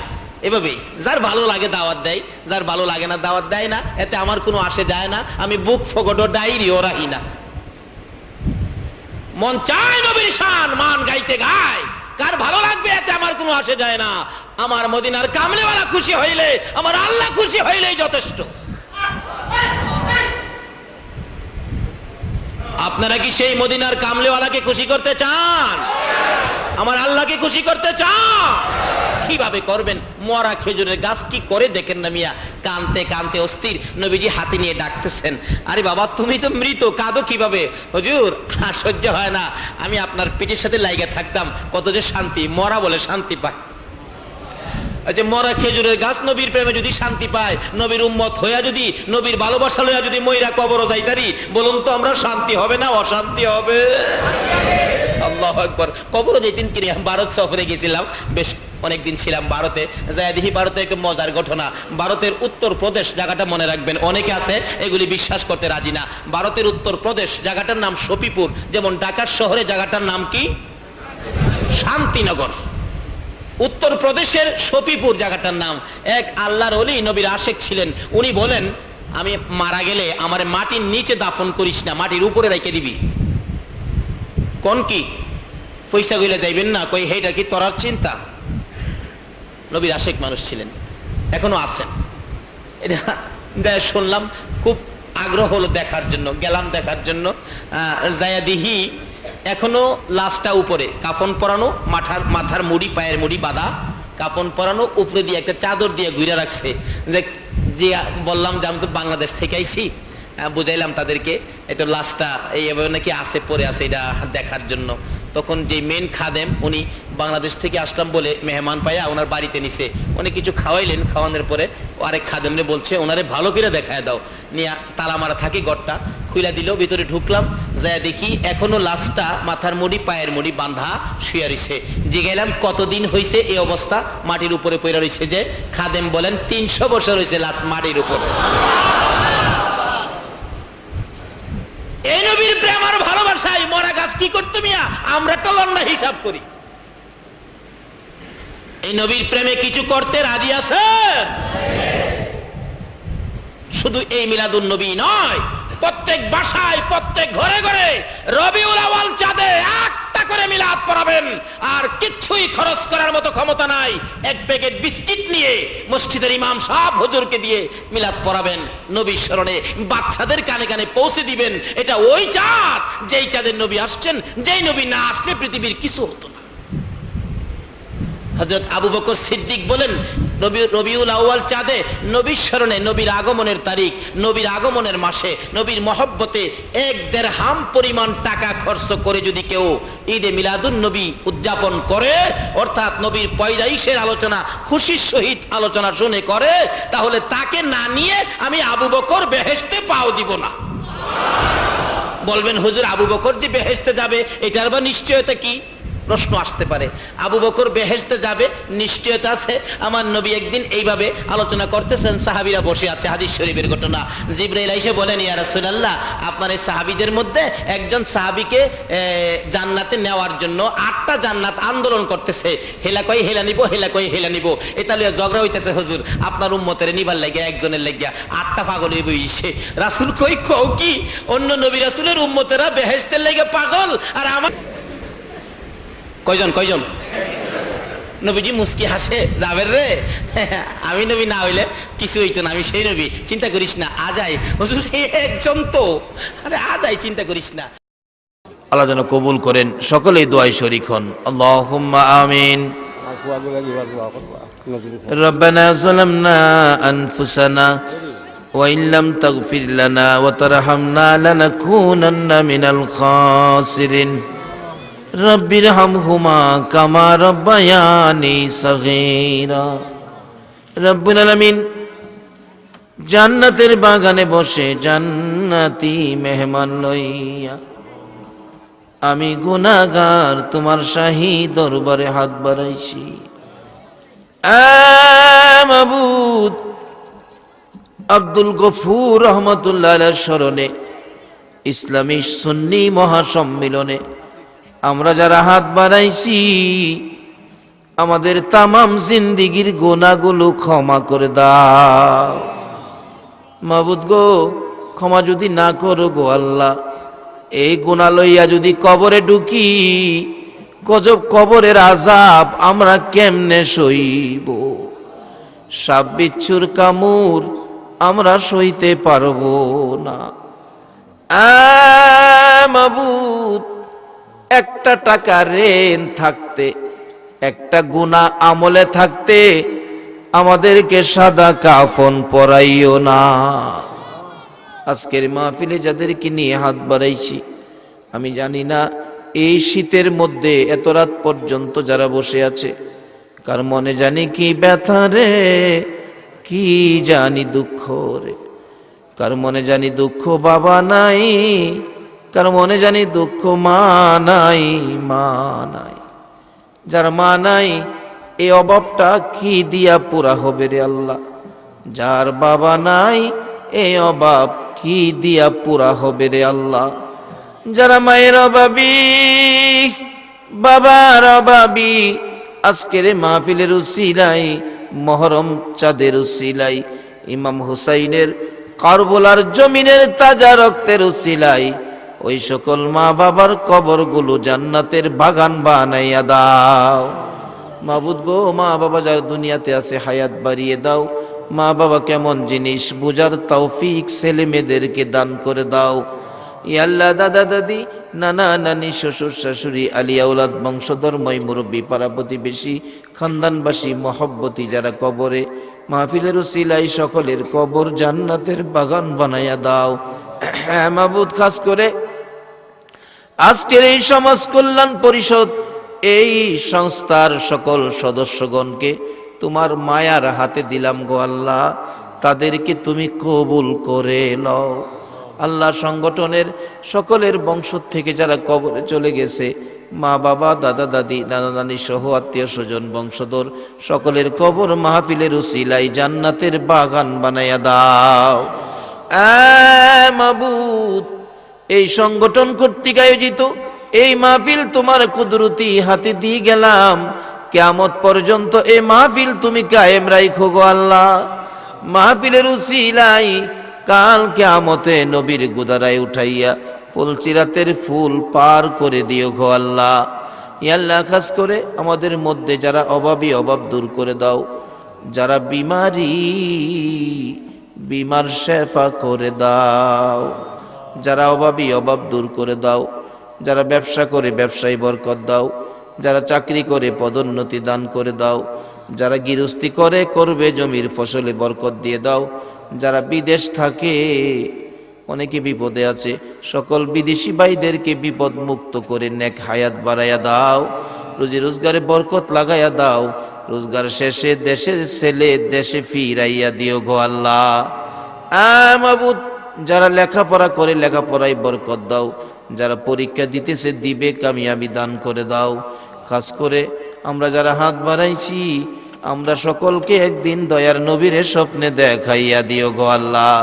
এভাবেই। যার ভালো লাগে দাওয়াত দেয়, যার ভালো লাগে না দাওয়াত দেয় না, এতে আমার কোনো আসে যায় না। আমি বুক ফগড় ডাইরিও রাখি না। মন চায় নবীর শান মান গাইতে গায়, কার ভালো লাগবে এতে আমার কোনো আসে যায় না। আমার মদিনার কামলেওয়ালা খুশি হইলে, আমার আল্লাহ খুশি হইলেই যথেষ্ট। আপনারা কি সেই মদিনার কামলেওয়ালাকে খুশি করতে চান? আমার আল্লাহকে খুশি করতে চান? কিভাবে করবেন? মরা খেজুরের গাছ কি করে দেখেন না মিয়া? কানতে কানতে অস্থির, নবীজি হাতে নিয়ে ডাকতেছেন, আরে বাবা তুমি তো মৃত, কাঁদো কিভাবে? হুজুর আর সহ্য হয় না, আমি আপনার পেটের সাথে লাইগা থাকতাম, কত যে শান্তি, মরা বলে শান্তি পায়। যে মরা খেজুরের গাছ নবীর প্রেমে যদি শান্তি পায়, নবীর উম্মত হইয়া যদি, নবীর ভালোবাসা লইয়া যদি মইরা কবরও যাইতারি, বলুন তো আমরা শান্তি হবে না অশান্তি হবে? আল্লাহু আকবার। কবরও যেদিন কিনে ভারত সফরে গেছিলাম, বেশ অনেকদিন ছিলাম ভারতে, যাই দেখি ভারতে একটু মজার ঘটনা। ভারতের উত্তর প্রদেশ জায়গাটা মনে রাখবেন, অনেকে আছে এগুলি বিশ্বাস করতে রাজি না। ভারতের উত্তর প্রদেশ জায়গাটার নাম শফিপুর, যেমন ঢাকার শহরে জায়গাটার নাম কি? শান্তিনগর। উত্তর প্রদেশের শফিপুর জায়গাটার নাম। এক আল্লাহর ওলি নবীর আশেক ছিলেন, উনি বলেন আমি মারা গেলে আমার মাটির নিচে দাফন করিস না, মাটির উপরে রেখে দিবি। কোন কি পয়সা গইলে যাইবেন না? কই হেইটা কি তোরার চিন্তা? নবীর আশেক মানুষ ছিলেন, এখনো আছেন। এটা যা শুনলাম, খুব আগ্রহ হলো দেখার জন্য, গেলাম দেখার জন্য। যায়া দিহি এখনো লাশটা উপরে, কাফন পরানো, মাথার মুড়ি, পায়ের মুড়ি বাঁধা, কাফন পরানো, উপরে দিয়ে একটা চাদর দিয়ে ঘুরে রাখছে। যে বললাম যে আমি তো বাংলাদেশ থেকে আইছি, বুঝাইলাম তাদেরকে এটা লাশটা এইভাবে নাকি আছে, পরে আছে, এটা দেখার জন্য। তখন যে মেন খাদেম, উনি বাংলাদেশ থেকে আসলাম বলে মেহমান পাইয়া ওনার বাড়িতে নিছে, উনি কিছু খাওয়াইলেন, খাওয়ানোর পরে আরেক খাদেমরে বলছে ওনারে ভালো করে দেখায় দাও, নিয়ে তালা মারা থাকি ঘরটা খুইলা দিল, ভিতরে ঢুকলাম, যায় দেখি এখনো লাশটা মাথার মুড়ি পায়ের মুড়ি বাঁধা শুয়ে রইছে। জিগাইলাম কতদিন হয়েছে এই অবস্থা? মাটির উপরে পড়ে রইছে। যে খাদেম বলেন 300 বছর হয়েছে লাশ মাটির উপরে। এই নবীর প্রেম আর ভালোবাসায় মরা গাছ কি করতে মিয়া? আমরা তো লন্ডা হিসাব করি। এই নবীর প্রেমে কিছু করতে রাজি আছেন? শুধু এই মিলাদুন নবী নয়, প্রত্যেক বাসায়, প্রত্যেক ঘরে ঘরে রবিউল আউয়াল চাঁদে একটা করে মিলাদ পড়াবেন। আর কিচ্ছুই খরচ করার মতো ক্ষমতা নাই, এক প্যাকেট বিস্কিট নিয়ে মসজিদের ইমাম সাহেব হুজুরকে দিয়ে মিলাদ পড়াবেন, নবীর স্মরণে বাচ্চাদের কানে কানে পৌঁছে দিবেন। এটা ওই চাঁদ যেই চাঁদের নবী আসছেন, যেই নবী না আসলে পৃথিবীর কিছু হতো না। হযরত আবু বকর সিদ্দিক বলেন রবিউল আউয়াল চাঁদে নবীর স্মরণে, নবীর আগমনের তারিখ, নবীর আগমনের মাসে, নবীর মহব্বতে 1 দিরহাম পরিমাণ টাকা খরচ করে যদি কেউ ঈদে মিলাদুন নবী উদযাপন করে, অর্থাৎ নবীর পয়দাইশের আলোচনা খুশির সহিত আলোচনা শুনে করে, তাহলে তাকে না নিয়ে আমি আবু বকর বেহেশতে পাও দিব না। বলবেন হুজুর আবু বকর যে বেহেশতে যাবে এটার বা নিশ্চয়তা কি? প্রশ্ন আসতে পারে। আবু বকর বেহেশতে যাবে নিশ্চয়তা আছে। আমার নবী একদিন এইভাবে আলোচনা করতেছেন, সাহাবীরা বসে আছে, হাদিস শরীফের ঘটনা। জিবরাইল এসে বলেন ইয়া রাসূলুল্লাহ, আপনার এই সাহাবীদের মধ্যে একজন সাহাবীকে জান্নাতে নেওয়ার জন্য 8টা জান্নাত আন্দোলন করতেছে, হেলা কই হেলা নিব, হেলা কই হেলা নিব, এটা লইয়া ঝগড়া হইতেছে। হুজুর আপনার উম্মতের নিবার লাগিয়া, একজনের লাগিয়া 8টা পাগল হইব ইসে। রাসূল কই কও কি? অন্য নবী রাসূলের উম্মতেরা বেহেশতের লাগি পাগল, আর আমার কয়জন? নবীজি মুস্কি হাসে, যাবের রে, আমি নবী না হইলে কিছু হইতো না, আমি সেই নবী, চিন্তা করিস না, আজাই হুজুর একজন তো, আরে আজাই, চিন্তা করিস না। আল্লাহ যেন কবুল করেন, সকলেই দোয়ায় শরীক হন। আল্লাহুম্মা আমিন। রব্বানা যালামনা আনফুসানা ওয়া ইল্লাম তাগফির লানা ওয়া তারহামনা লানাকুনান্না মিনাল খাসিরিন। রব্বিরহামহুমা কামা রব্বায়ানি সগীরা। রব্বুল আলামিন জান্নাতের বাগানে বসে জান্নাতি মেহমান লইয়া আমি গুনাহগার তোমার শাহী দরবারে হাত বাড়াইছি। মাবুদ, আব্দুল গফুর রহমতুল্লাহ আলাইহির স্মরণে ইসলামী সুন্নি মহাসম্মিলনে আমরা যারা হাত বাড়াইছি, আমাদের তামাম জিন্দিগির গুনাহগুলো ক্ষমা করে দাও। মাবুদ গো, ক্ষমা যদি না করো গো আল্লাহ, এই গুনাহ লইয়া যদি কবরে ঢুকি, গজব কবরের আযাব আমরা কেমনে সইব? সাপ বিচ্ছুর কামড় আমরা সইতে পারবো না। মাবুদ, 1 টাকা ঋণ থাকতে একটা গুনাহ আমলে থাকতে আমাদেরকে সাদা কাফন পরাইও না। আজকের মাহফিলে যাদেরকে নিয়ে হাত বাড়াইছি, আমি জানি না এই শীতের মধ্যে এত রাত পর্যন্ত যারা বসে আছে, কার মনে জানি কি ব্যথা রে, কি জানি দুঃখ রে, কার মনে জানি দুঃখ বাবা নাই, কার মনে জানি দুঃখ মা নাই, মা নাই। যার মা নাই এই অভাবটা কি দিয়া পুরা হবে রে আল্লাহ। যার বাবা নাই এই অভাব কি দিয়া পুরা হবে রে আল্লাহ। যারা মায়ের অভাবী, বাবার অভাবী, আজকের মাহফিলের উসিলাই, মহরম চাঁদের উসিলাই, ইমাম হুসাইনের কারবালার জমিনের তাজা রক্তের উসিলাই ওই সকল মা বাবার কবরগুলো জান্নাতের বাগান বানাইয়া দাও। মাবুদ গো, মা বাবা যার দুনিয়াতে আছে হায়াত বাড়িয়ে দাও। মা বাবা কেমন জিনিস বুঝার তৌফিক ছেলে মেয়েদেরকে দান করে দাও। ইয়া আল্লাহ, দাদা দাদি, নানা নানি, শ্বশুর শাশুড়ি, আলিয়া আউলাদ, বংশধর্মই মুরব্বী, পাড়া প্রতিবেশী, খানদানবাসী, মহব্বতী যারা কবরে, মাহফিলের উসিলাই সকলের কবর জান্নাতের বাগান বানাইয়া দাও। হ্যাঁ মাবুদ, খাস করে আজকের এই সমাজ কল্যাণ পরিষদ, এই সংস্থার সকল সদস্যগণকে তোমার মায়ার হাতে দিলাম গো আল্লাহ, তাদেরকে তুমি কবুল করে লও আল্লাহ। সংগঠনের সকলের বংশ থেকে যারা কবরে চলে গেছে, মা বাবা, দাদা দাদি, নানা নানি সহ আত্মীয় স্বজন, বংশধর সকলের কবর মাহফিলের উসিলাই জান্নাতের বাগান বানাইয়া দাও। মাবুদ, এই সংগঠন কর্তৃক আয়োজিত এই মাহফিল তোমার কুদরতি হাতে দিয়ে গেলাম। কিয়ামত পর্যন্ত এই মাহফিল তুমি কায়েম রাখো গো আল্লাহ। মাহফিলের উসিলাই কাল কিয়ামতে নবীর গুদারায় উঠাইয়া ফুলচিরাতের ফুল পার করে দিও গো আল্লাহ। ইয়া আল্লাহ, খাস করে আমাদের মধ্যে যারা অভাবী, অভাব দূর করে দাও। যারা বিমারি, বিমার শেফা করে দাও। যারা অভাবী, অভাব দূর করে দাও। যারা ব্যবসা করে ব্যবসায় বরকত দাও। যারা চাকরি করে পদোন্নতি দান করে দাও। যারা গৃহস্থী করে করবে জমির ফসলে বরকত দিয়ে দাও। যারা বিদেশ থাকে, অনেকে বিপদে আছে, সকল বিদেশি ভাইদেরকে বিপদ মুক্ত করে নেক হায়াত বাড়াইয়া দাও। রুজি রোজগারে বরকত লাগাইয়া দাও। রোজগার শেষে দেশের ছেলে দেশে ফিরাইয়া দিও গো আল্লাহ। মাবুদ, যারা লেখাপড়া করে লেখাপড়ায় বরকত দাও। যারা পরীক্ষা দিতেছে দিবে কামিয়াবি দান করে দাও। খাস করে আমরা যারা হাত বাড়াইছি, আমরা সকলকে একদিন দয়ার নবীরে স্বপ্নে দেখাইয়া দিও গো আল্লাহ।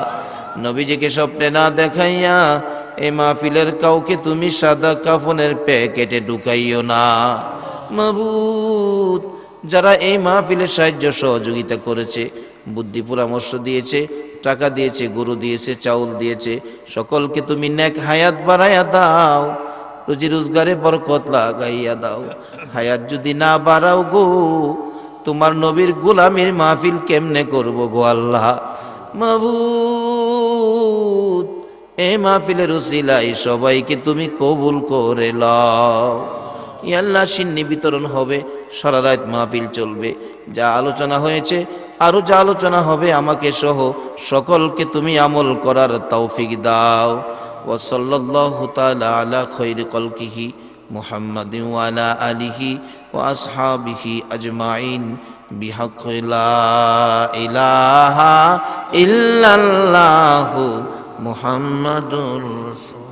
নবীজিকে স্বপ্নে না দেখাইয়া এই মাহফিলের কাউকে তুমি সাদা কাফনের প্যাকেটে ঢুকাইও না মাবুদ। যারা এই মাহফিলের সাহায্য সহযোগিতা করেছে, বুদ্ধি পরামর্শ দিয়েছে, টাকা দিয়েছে, গরু দিয়েছে, চাউল দিয়েছে, সকলকে তুমি নেক হায়াত বাড়াইয়া দাও। রুজি রোজগারে বরকত লাগাইয়া দাও। হায়াত যদি না বাড়াও গো, তোমার নবীর গোলামীর মাহফিল কেমনে করব গো আল্লাহ। মাবুদ, এই মাহফিলের উসিলাই সবাইকে তুমি কবুল করে লও। ইয়া আল্লাহ, সিন্নি বিতরণ হবে, সারা রাত মাহফিল চলবে। যা আলোচনা হয়েছে, আরো যা আলোচনা হবে, আমাকে সহ সকলকে তুমি আমল করার তৌফিক দাও। ওয়া সাল্লাল্লাহু তাআলা আলা খায়রি খালকিহি মুহাম্মাদিন ওয়া আলা আলিহি ওয়া আসহাবিহি আজমাইন বিহাক্কি লা ইলাহা ইল্লাল্লাহু মুহাম্মাদুর রাসূল।